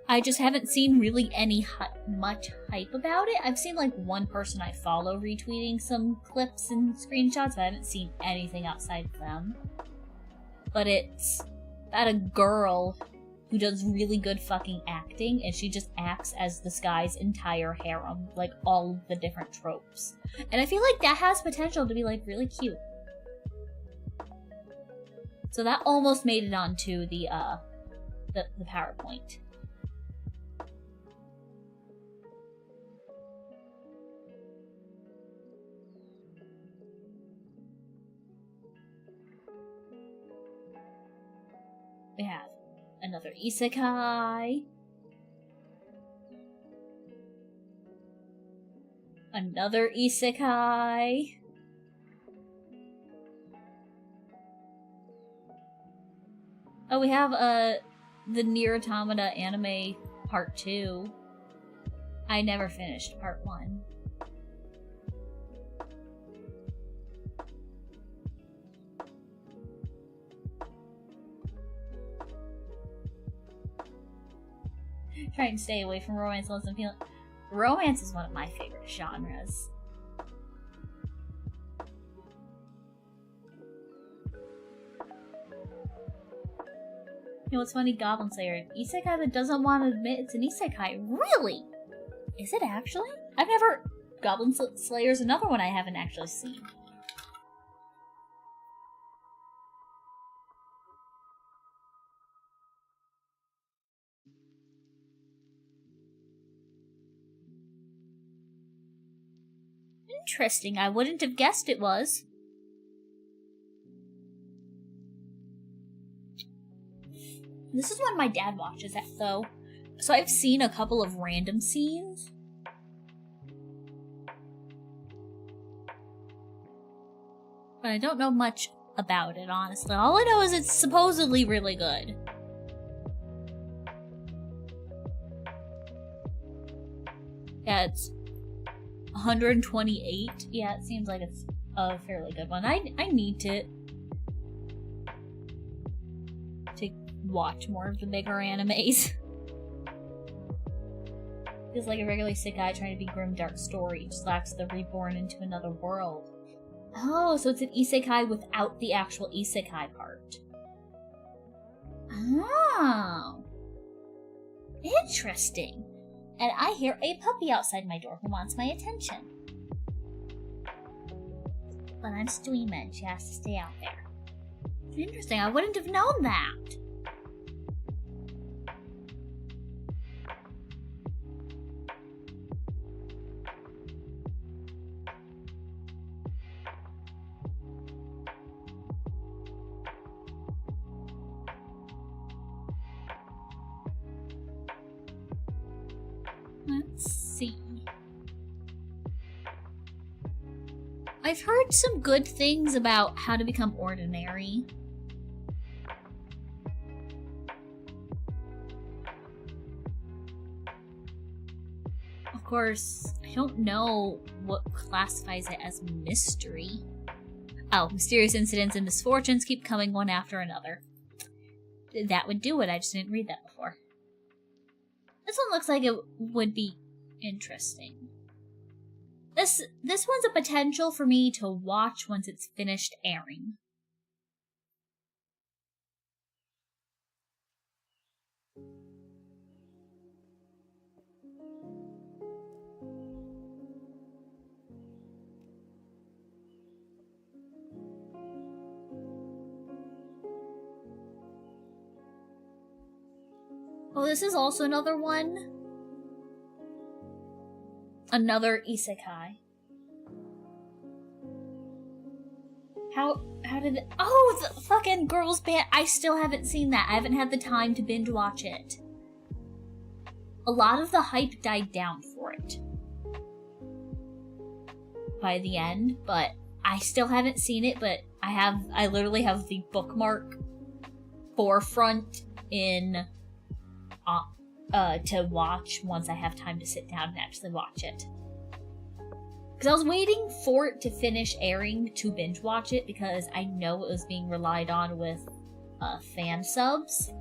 I just haven't seen really any much hype about it. I've seen, like, one person I follow retweeting some clips and screenshots, but I haven't seen anything outside of them. But it's about a girl who does really good fucking acting, and she just acts as this guy's entire harem, like, all the different tropes. And I feel like that has potential to be, like, really cute. So that almost made it onto the PowerPoint. We have another isekai. Another isekai. Oh, we have the Nier Automata anime part 2. I never finished part 1. Trying to stay away from romance unless I'm feeling. Romance is one of my favorite genres. You know what's funny? Goblin Slayer. Isekai that doesn't want to admit it's an isekai. Really? Is it actually? I've never. Goblin Slayer's another one I haven't actually seen. Interesting. I wouldn't have guessed it was. This is when my dad watches it, though. So I've seen a couple of random scenes. But I don't know much about it, honestly. All I know is it's supposedly really good. Yeah, it's 128. Yeah, it seems like it's a fairly good one. I need to watch more of the bigger animes. Feels like a regular isekai trying to be grim dark story. It just lacks the reborn into another world. Oh, so it's an isekai without the actual isekai part. Oh. Interesting. And I hear a puppy outside my door who wants my attention. But I'm streaming. She has to stay out there. Interesting. I wouldn't have known that. Let's see. I've heard some good things about How to Become Ordinary. Of course, I don't know what classifies it as mystery. Oh, mysterious incidents and misfortunes keep coming one after another. That would do it, I just didn't read that before. This one looks like it would be interesting. This one's a potential for me to watch once it's finished airing. Oh, this is also another one. Another isekai. How did it... Oh, the fucking girls band. I still haven't seen that. I haven't had the time to binge watch it. A lot of the hype died down for it by the end, but I still haven't seen it, but I literally have the bookmark forefront in to watch once I have time to sit down and actually watch it. Because I was waiting for it to finish airing to binge watch it because I know it was being relied on with fan subs.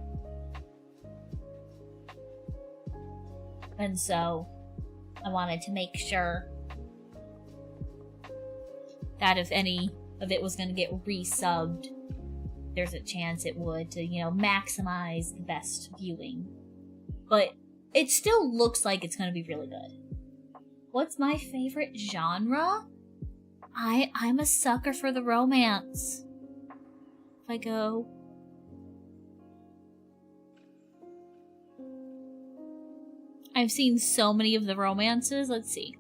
And so I wanted to make sure that if any of it was going to get resubbed, there's a chance it would to, maximize the best viewing. But it still looks like it's going to be really good. What's my favorite genre? I'm a sucker for the romance. If I go... I've seen so many of the romances. Let's see.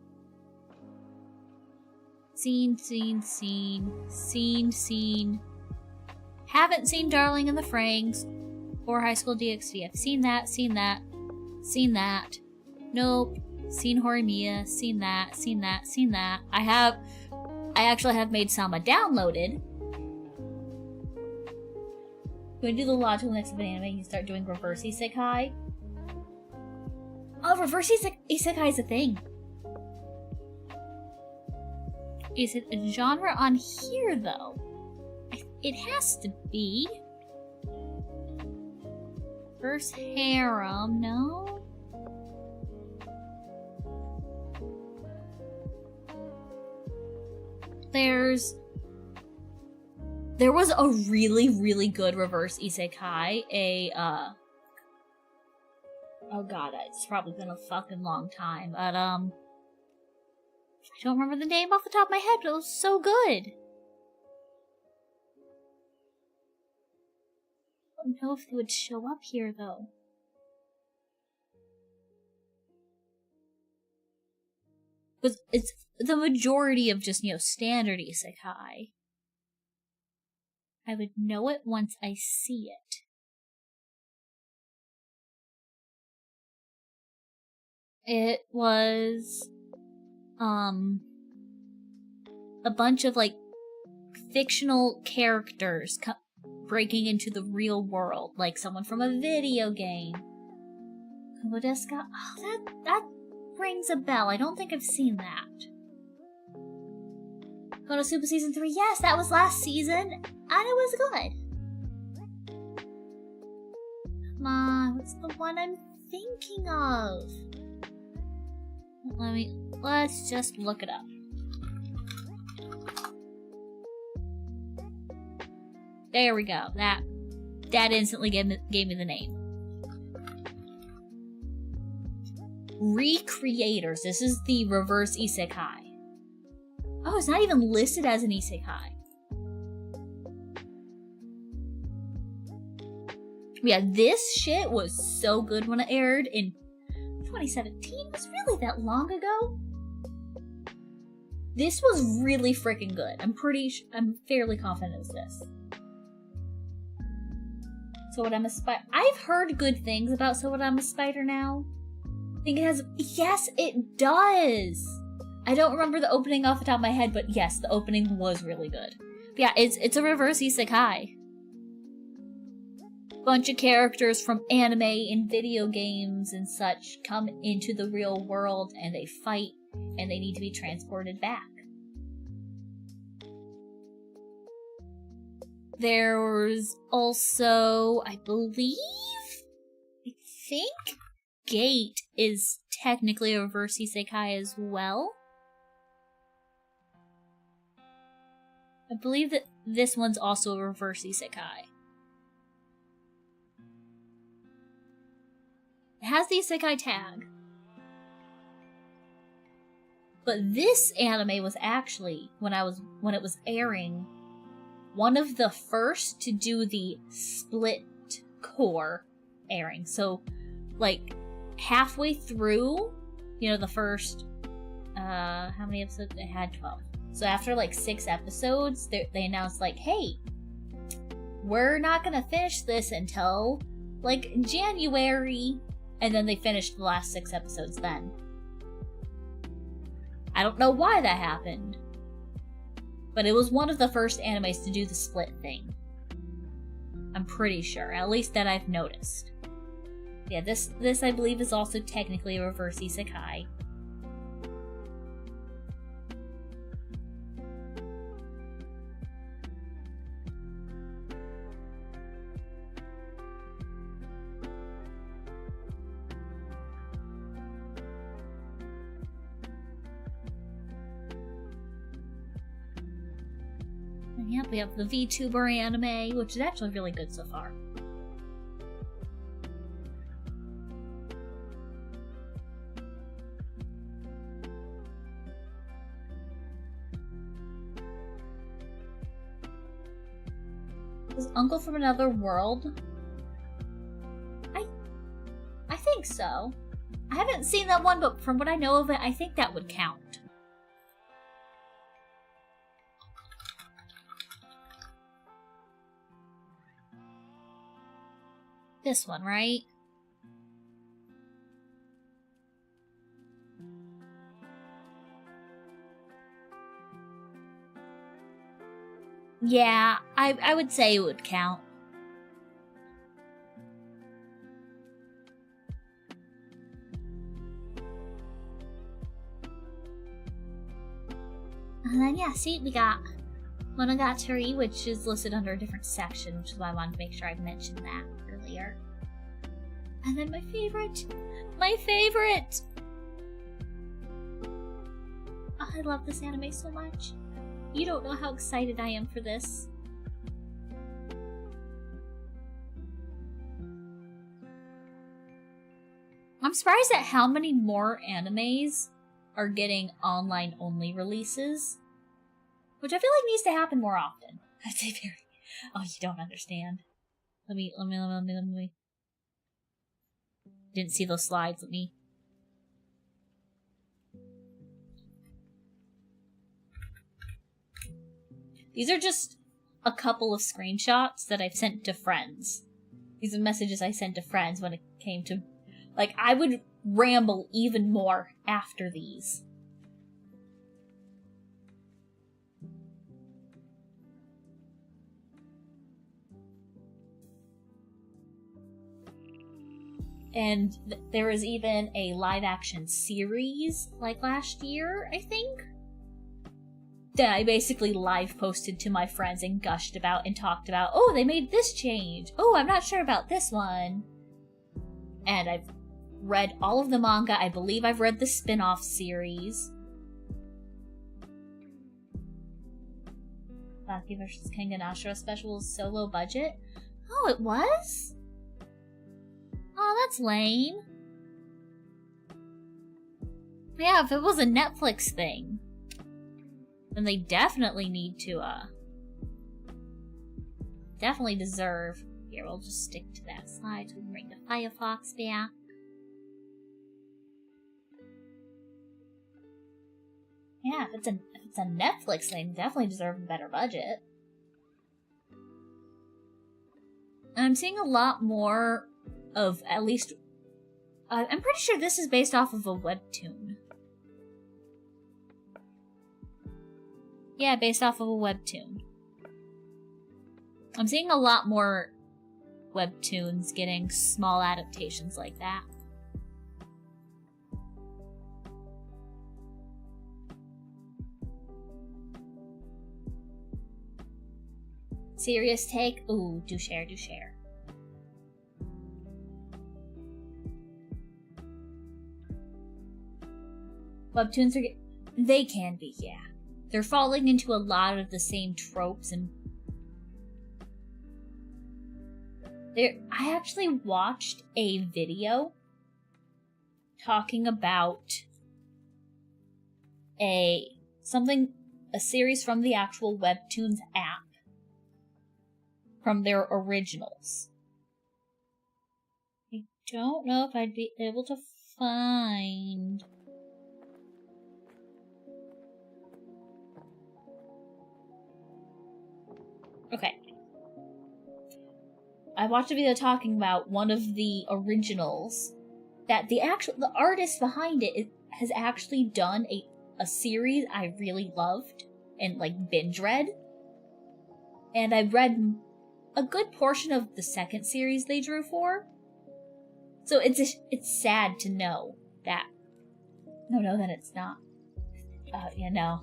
Seen. Haven't seen Darling in the Franxx or High School DxD. I've seen that. Nope. Seen Horimiya. Seen that. I actually have made Sama downloaded. When you do the logical next of an anime, you start doing reverse isekai. Oh, reverse isekai is a thing. Is it a genre on here, though? It has to be. Reverse harem, no? There was a really, really good reverse isekai, oh god, it's probably been a fucking long time, but, I don't remember the name off the top of my head, but it was so good. I don't know if they would show up here, though. But it's the majority of just, standard isekai. I would know it once I see it. It was, a bunch of, fictional characters breaking into the real world, like someone from a video game. Kubodeska? Oh, that rings a bell. I don't think I've seen that. Konosuba Season 3, yes, that was last season, and it was good. Come on, what's the one I'm thinking of? Let's just look it up. There we go. That instantly gave me the name. Recreators. This is the reverse isekai. Oh, it's not even listed as an isekai. Yeah, this shit was so good when it aired in 2017. Was really that long ago? This was really freaking good. I'm fairly confident it was this. So What I'm a Spider. I've heard good things about So What I'm a Spider now. I think it has. Yes, it does. I don't remember the opening off the top of my head, but yes, the opening was really good. But yeah, it's a reverse isekai. Bunch of characters from anime and video games and such come into the real world and they fight and they need to be transported back. There's also, I think Gate is technically a reverse isekai as well. I believe that this one's also a reverse isekai. It has the isekai tag. But this anime was actually, when it was airing, one of the first to do the split core airing. So, halfway through, the first, how many episodes? It had 12. So after 6 episodes, they announced hey, we're not gonna finish this until January, and then they finished the last 6 episodes then. I don't know why that happened, but it was one of the first animes to do the split thing. I'm pretty sure, at least that I've noticed. Yeah, this I believe is also technically a reverse isekai. Yep, we have the Vtuber anime, which is actually really good so far. Was Uncle from Another World? I think so. I haven't seen that one, but from what I know of it, I think that would count. This one, right? Yeah, I would say it would count. And then, yeah, see, we got Monogatari, which is listed under a different section, which is why I wanted to make sure I mentioned that earlier. And then my favorite! Oh, I love this anime so much. You don't know how excited I am for this. I'm surprised at how many more animes are getting online-only releases. Which I feel like needs to happen more often. I'd say very... Oh, you don't understand. Let me... Didn't see those slides, let me... These are just a couple of screenshots that I've sent to friends. These are messages I sent to friends when it came to... Like, I would ramble even more after these. And there was even a live-action series, like last year, I think, that I basically live posted to my friends and gushed about and talked about, oh, they made this change. Oh, I'm not sure about this one. And I've read all of the manga. I believe I've read the spin-off series. Baki vs. Kengan Ashura special solo budget. Oh, it was? Oh, that's lame. Yeah, if it was a Netflix thing, then they definitely need to, definitely deserve... Here, we'll just stick to that slide so we can bring the Firefox back. Yeah, if it's a Netflix thing, definitely deserve a better budget. And I'm seeing a lot more of, at least... I'm pretty sure this is based off of a webtoon. Yeah, based off of a webtoon. I'm seeing a lot more webtoons getting small adaptations like that. Serious take? Ooh, do share, do share. Webtoons are... They can be, yeah. They're falling into a lot of the same tropes and... I actually watched a video talking about a series from the actual Webtoons app. From their originals. I don't know if I'd be able to find... Okay. I watched a video talking about one of the originals that the artist behind it has actually done a series I really loved and like binge read. And I read a good portion of the second series they drew for. So it's sad to know that... No, then it's not. Yeah, no.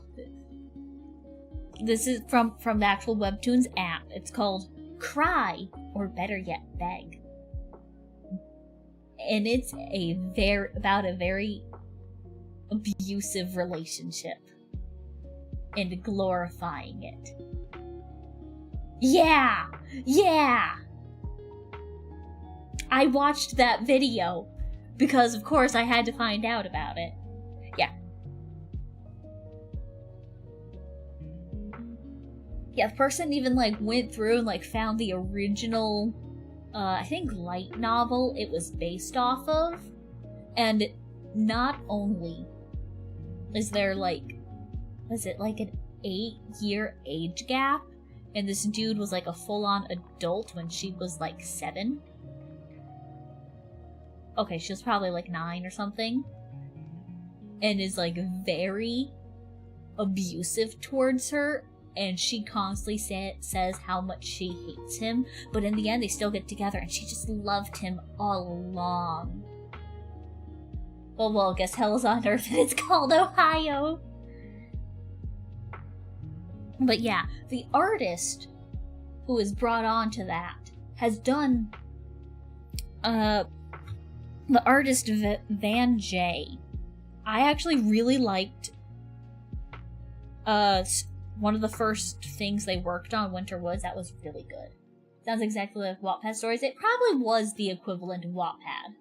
This is from the actual Webtoons app. It's called Cry, or better yet, Beg. And it's about a very abusive relationship. And glorifying it. Yeah! Yeah! I watched that video because, of course, I had to find out about it. Yeah. Yeah, the person even, like, went through and, like, found the original, I think, light novel it was based off of. And not only is there, like, was it, like, an 8-year age gap? And this dude was, like, a full-on adult when she was, like, 7. Okay, she was probably, like, 9 or something. And is, like, very abusive towards her. And she constantly says how much she hates him. But in the end, they still get together, and she just loved him all along. Well, I guess hell is on earth, and it's called Ohio. But yeah, the artist who is brought on to that has done the artist Van J. I actually really liked one of the first things they worked on, Winter Woods. That was really good. Sounds exactly like Wattpad stories. It probably was the equivalent of Wattpad.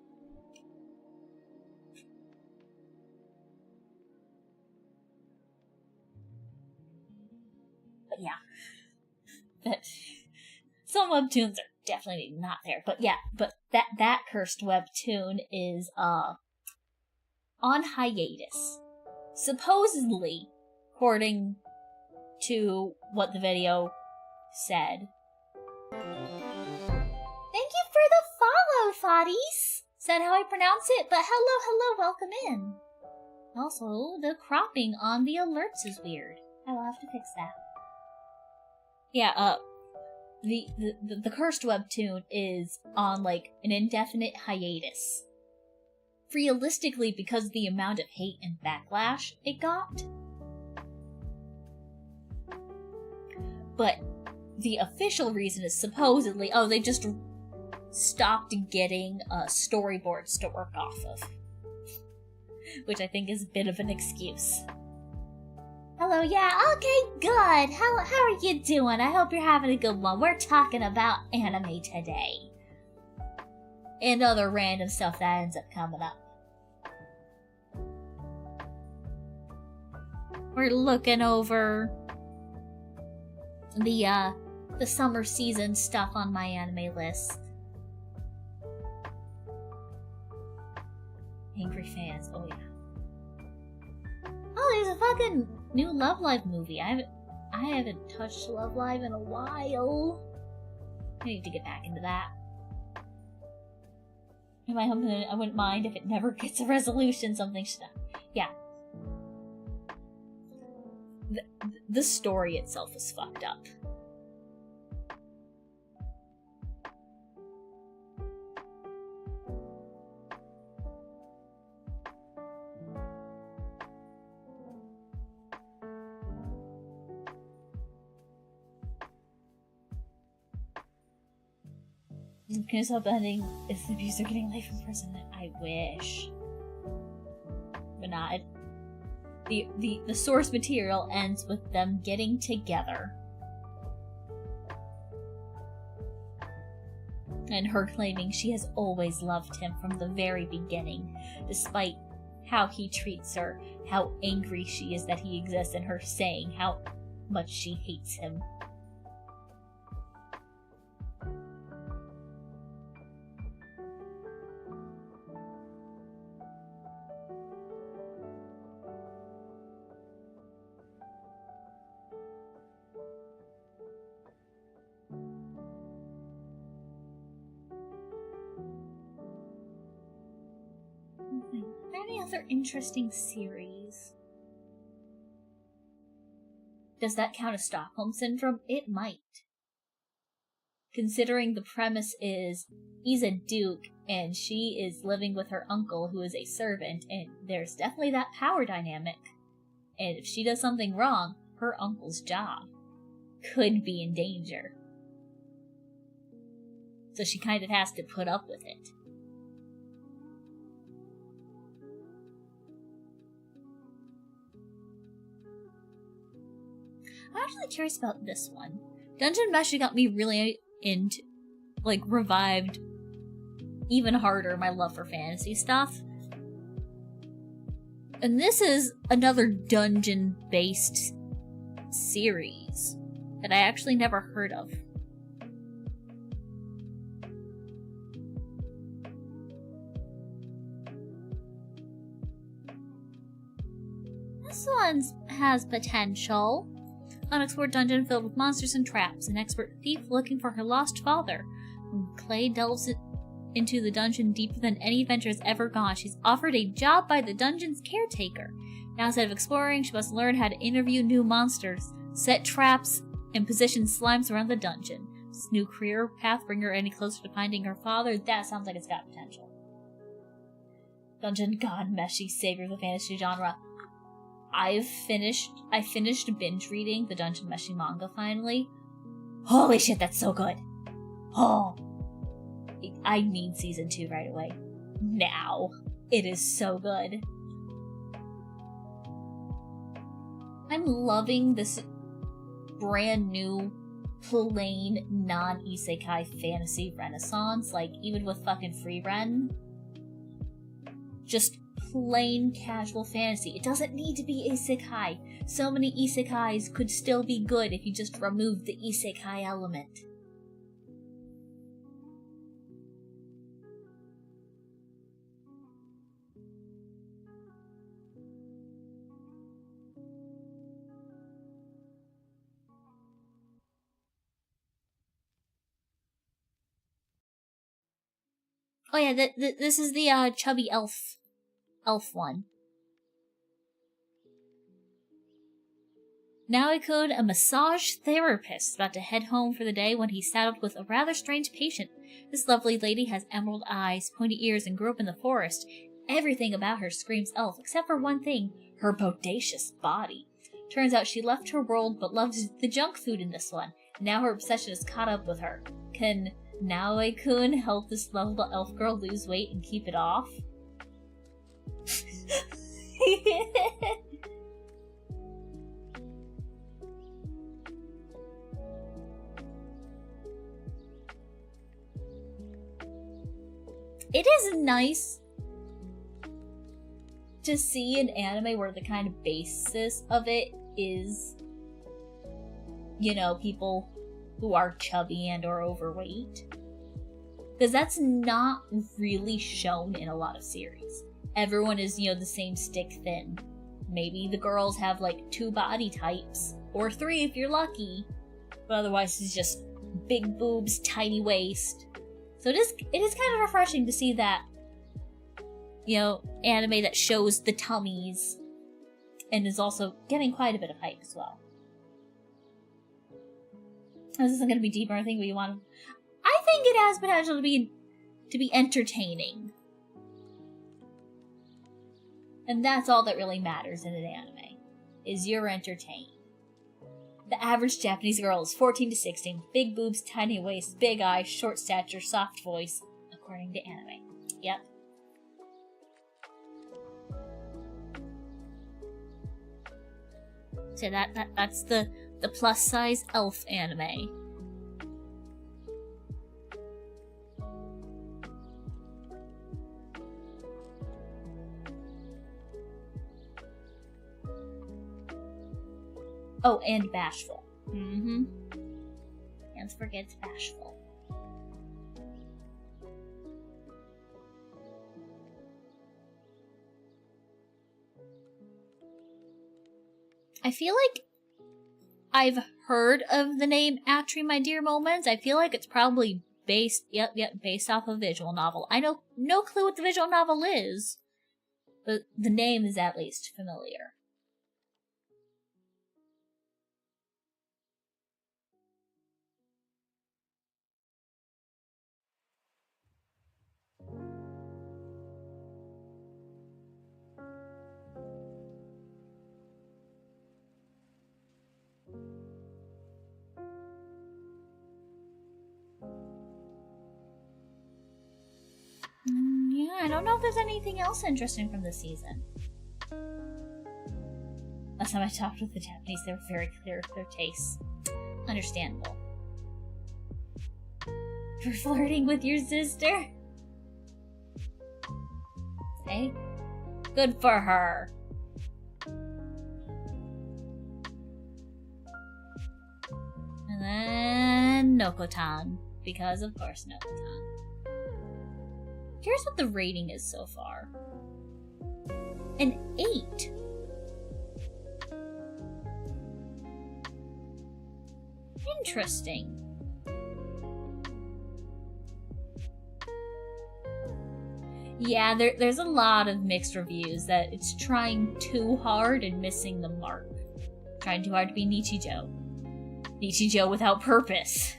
But yeah. But some webtoons are definitely not there. But yeah, but that cursed webtoon is on hiatus. Supposedly, according to what the video said. Thank you for the follow, VODs! Said how I pronounce it, but hello, welcome in. Also, the cropping on the alerts is weird. I will have to fix that. Yeah, the cursed webtoon is on, like, an indefinite hiatus. Realistically, because of the amount of hate and backlash it got. But the official reason is supposedly, they just stopped getting storyboards to work off of. Which I think is a bit of an excuse. Hello, yeah, okay, good. How are you doing? I hope you're having a good one. We're talking about anime today. And other random stuff that ends up coming up. We're looking over the summer season stuff on my anime list. Angry fans, oh yeah. Oh, there's a fucking new Love Live movie. I haven't touched Love Live in a while. I need to get back into that. I wouldn't mind if it never gets a resolution, something should happen. Yeah. The story itself is fucked up. Can you stop ending? Is the abuser getting life imprisonment? I wish. But not. The source material ends with them getting together. And her claiming she has always loved him from the very beginning, despite how he treats her, how angry she is that he exists, and her saying how much she hates him. Any other interesting series? Does that count as Stockholm Syndrome? It might. Considering the premise is he's a duke and she is living with her uncle who is a servant, and there's definitely that power dynamic. And if she does something wrong, her uncle's job could be in danger. So she kind of has to put up with it. I'm actually curious about this one. Dungeon Meshi got me really into, revived even harder my love for fantasy stuff. And this is another dungeon-based series that I actually never heard of. This one has potential. Unexplored dungeon filled with monsters and traps. An expert thief looking for her lost father. When Clay delves into the dungeon deeper than any adventure has ever gone, she's offered a job by the dungeon's caretaker. Now, instead of exploring, she must learn how to interview new monsters, set traps, and position slimes around the dungeon. This new career path bring her any closer to finding her father? That sounds like it's got potential. Dungeon God Meshi, savior of the fantasy genre. I finished binge reading the Dungeon Meshi manga finally. Holy shit, that's so good. Oh, I need season 2 right away. Now. It is so good. I'm loving this brand new, plain, non-isekai fantasy renaissance, like, even with fucking Free Ren. Just plain, casual fantasy. It doesn't need to be isekai. So many isekais could still be good if you just remove the isekai element. Oh yeah, this is the chubby elf one. Naoi-kun, a massage therapist, about to head home for the day when he's saddled with a rather strange patient. This lovely lady has emerald eyes, pointy ears, and grew up in the forest. Everything about her screams elf, except for one thing, her bodacious body. Turns out she left her world but loves the junk food in this one. Now her obsession has caught up with her. Can Naoi-kun help this lovable elf girl lose weight and keep it off? It is nice to see an anime where the kind of basis of it is, you know, people who are chubby and or overweight. Because that's not really shown in a lot of series. Everyone is, you know, the same stick thin. Maybe the girls have like 2 body types, or 3 if you're lucky. But otherwise it's just big boobs, tiny waist. So it is kind of refreshing to see that, you know, anime that shows the tummies and is also getting quite a bit of hype as well. This isn't going to be deep or anything, but you want to... I think it has potential to be entertaining. And that's all that really matters in an anime, is you're entertained. The average Japanese girl is 14 to 16, big boobs, tiny waist, big eyes, short stature, soft voice, according to anime. Yep. So that's the plus size elf anime. Oh, and bashful. Mm-hmm. Can't forget it's bashful. I feel like I've heard of the name Atri My Dear Moments. I feel like it's probably based off a visual novel. I know no clue what the visual novel is, but the name is at least familiar. Yeah, I don't know if there's anything else interesting from this season. Last time I talked with the Japanese, they were very clear with their tastes. Understandable. For flirting with your sister? Hey? Good for her. And then Nokotan. Because, of course, Nokotan. Here's what the rating is so far. An 8. Interesting. Yeah, there's a lot of mixed reviews that it's trying too hard and missing the mark. Trying too hard to be Nichijou. Nichijou without purpose.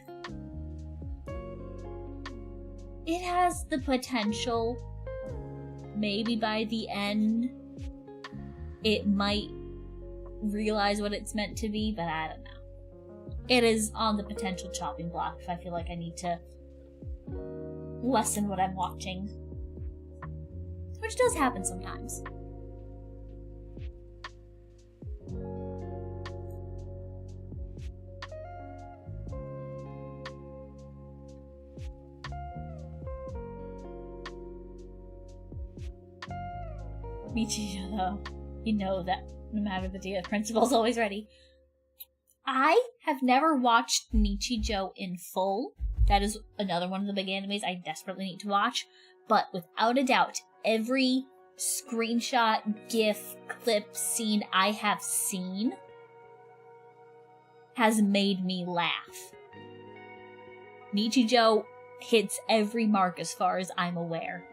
It has the potential, maybe by the end, it might realize what it's meant to be, but I don't know. It is on the potential chopping block if I feel like I need to lessen what I'm watching. Which does happen sometimes. Michijo, though, you know that no matter the deal, the principal's always ready. I have never watched Nichijou in full. That is another one of the big animes I desperately need to watch. But without a doubt, every screenshot, GIF, clip, scene I have seen has made me laugh. Nichijou hits every mark as far as I'm aware.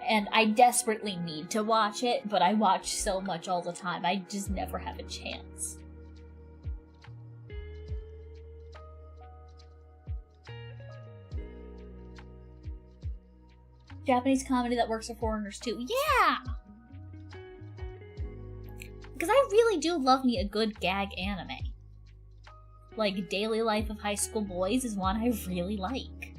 And I desperately need to watch it, but I watch so much all the time, I just never have a chance. Japanese comedy that works for foreigners too. Yeah! Because I really do love me a good gag anime. Like, Daily Life of High School Boys is one I really like.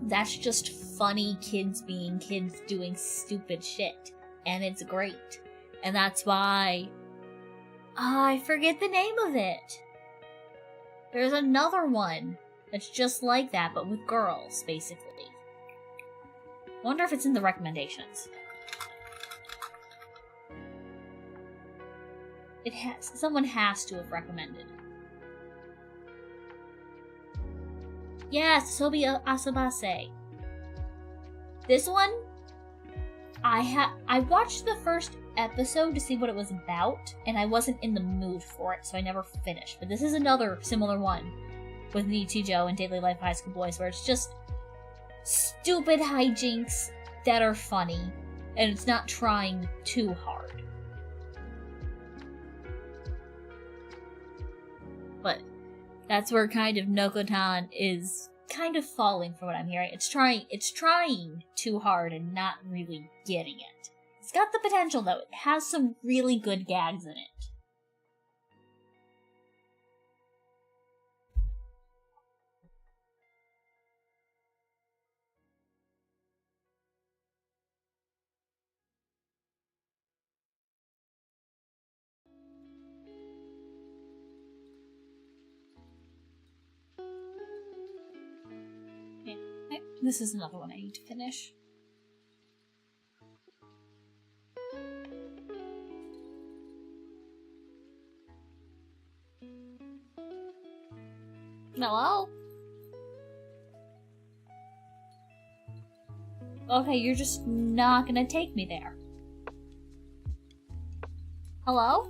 That's just funny kids being kids doing stupid shit. And it's great. And that's why... I forget the name of it. There's another one that's just like that, but with girls, basically. Wonder if it's in the recommendations. It has... Someone has to have recommended. Yes, Sobi Asabase. This one, I watched the first episode to see what it was about, and I wasn't in the mood for it, so I never finished. But this is another similar one with Nichijou and Daily Life High School Boys, where it's just stupid hijinks that are funny, and it's not trying too hard. But that's where kind of Nokotan is kind of falling from what I'm hearing. It's trying too hard and not really getting it. It's got the potential though. It has some really good gags in it. Okay, this is another one I need to finish. Hello? Okay, you're just not gonna take me there. Hello?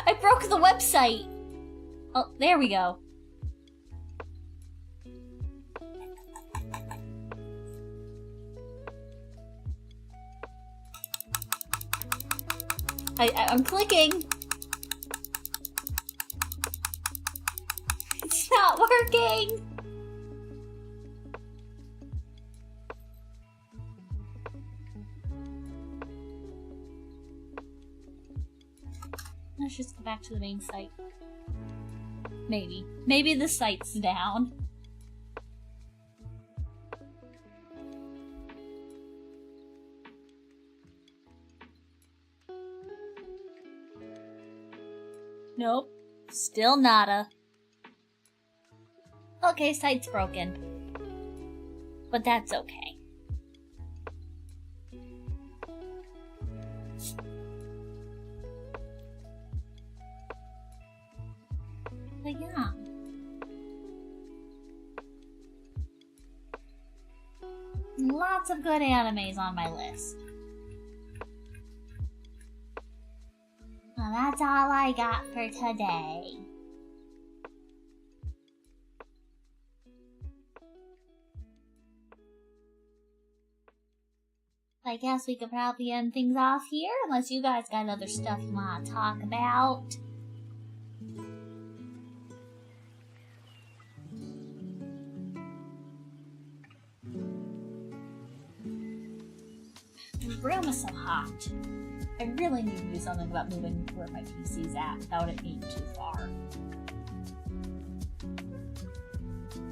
I broke the website! Oh, there we go. I'm clicking. It's not working. Let's just go back to the main site. Maybe. Maybe the site's down. Nope. Still nada. Okay, site's broken. But that's okay. But yeah. Lots of good animes on my list. Well, that's all I got for today. I guess we could probably end things off here, unless you guys got other stuff you want to talk about. room is so hot. I really need to do something about moving where my PC's at without it being too far.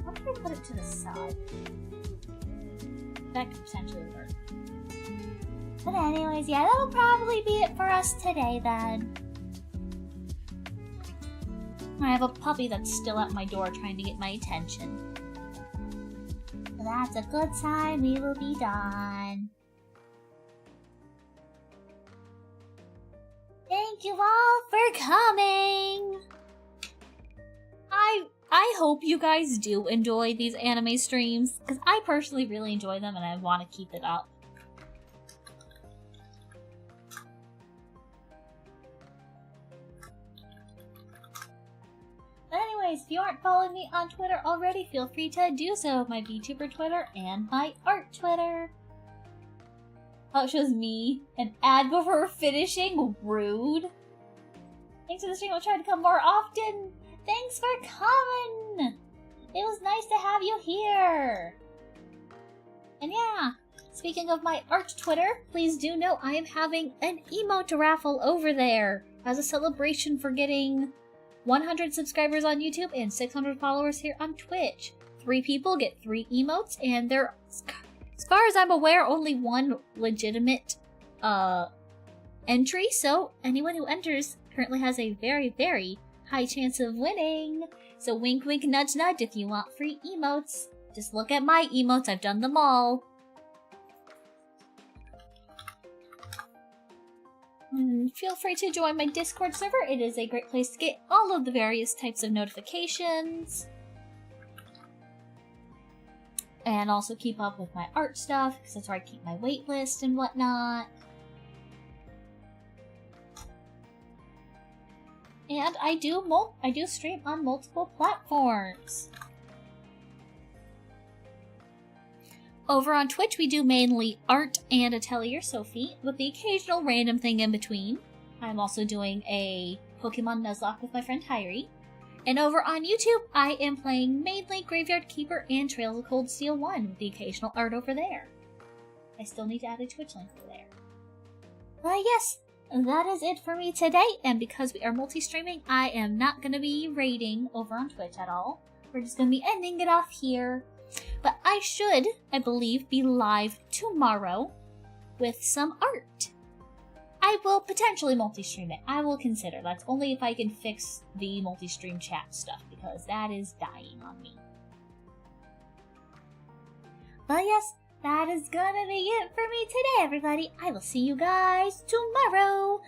How can I put it to the side? That could potentially work. But anyways, yeah, that'll probably be it for us today then. I have a puppy that's still at my door trying to get my attention. So that's a good sign, we will be done. Thank you all for coming! I hope you guys do enjoy these anime streams, because I personally really enjoy them and I want to keep it up. But anyways, if you aren't following me on Twitter already, feel free to do so. My VTuber Twitter and my art Twitter. Oh, it shows me an ad before finishing. Rude. Thanks for the stream. I'll try to come more often. Thanks for coming. It was nice to have you here. And yeah, speaking of my art Twitter, please do know I am having an emote raffle over there as a celebration for getting 100 subscribers on YouTube and 600 followers here on Twitch. 3 people get 3 emotes, and there, as far as I'm aware, only one legitimate entry, so anyone who enters currently has a very, very high chance of winning. So wink wink nudge nudge, if you want free emotes, just look at my emotes, I've done them all. Feel free to join my Discord server. It is a great place to get all of the various types of notifications. And also keep up with my art stuff, because that's where I keep my waitlist and whatnot. And I do stream on multiple platforms. Over on Twitch, we do mainly art and Atelier Sophie, with the occasional random thing in between. I'm also doing a Pokemon Nuzlocke with my friend Hyrie. And over on YouTube, I am playing mainly Graveyard Keeper and Trails of Cold Steel 1, with the occasional art over there. I still need to add a Twitch link over there. But yes, that is it for me today, and because we are multi-streaming, I am not going to be raiding over on Twitch at all. We're just going to be ending it off here. But I should, I believe, be live tomorrow with some art. I will potentially multi-stream it. I will consider. That's only if I can fix the multi-stream chat stuff, because that is dying on me. But yes, that is gonna be it for me today, everybody. I will see you guys tomorrow.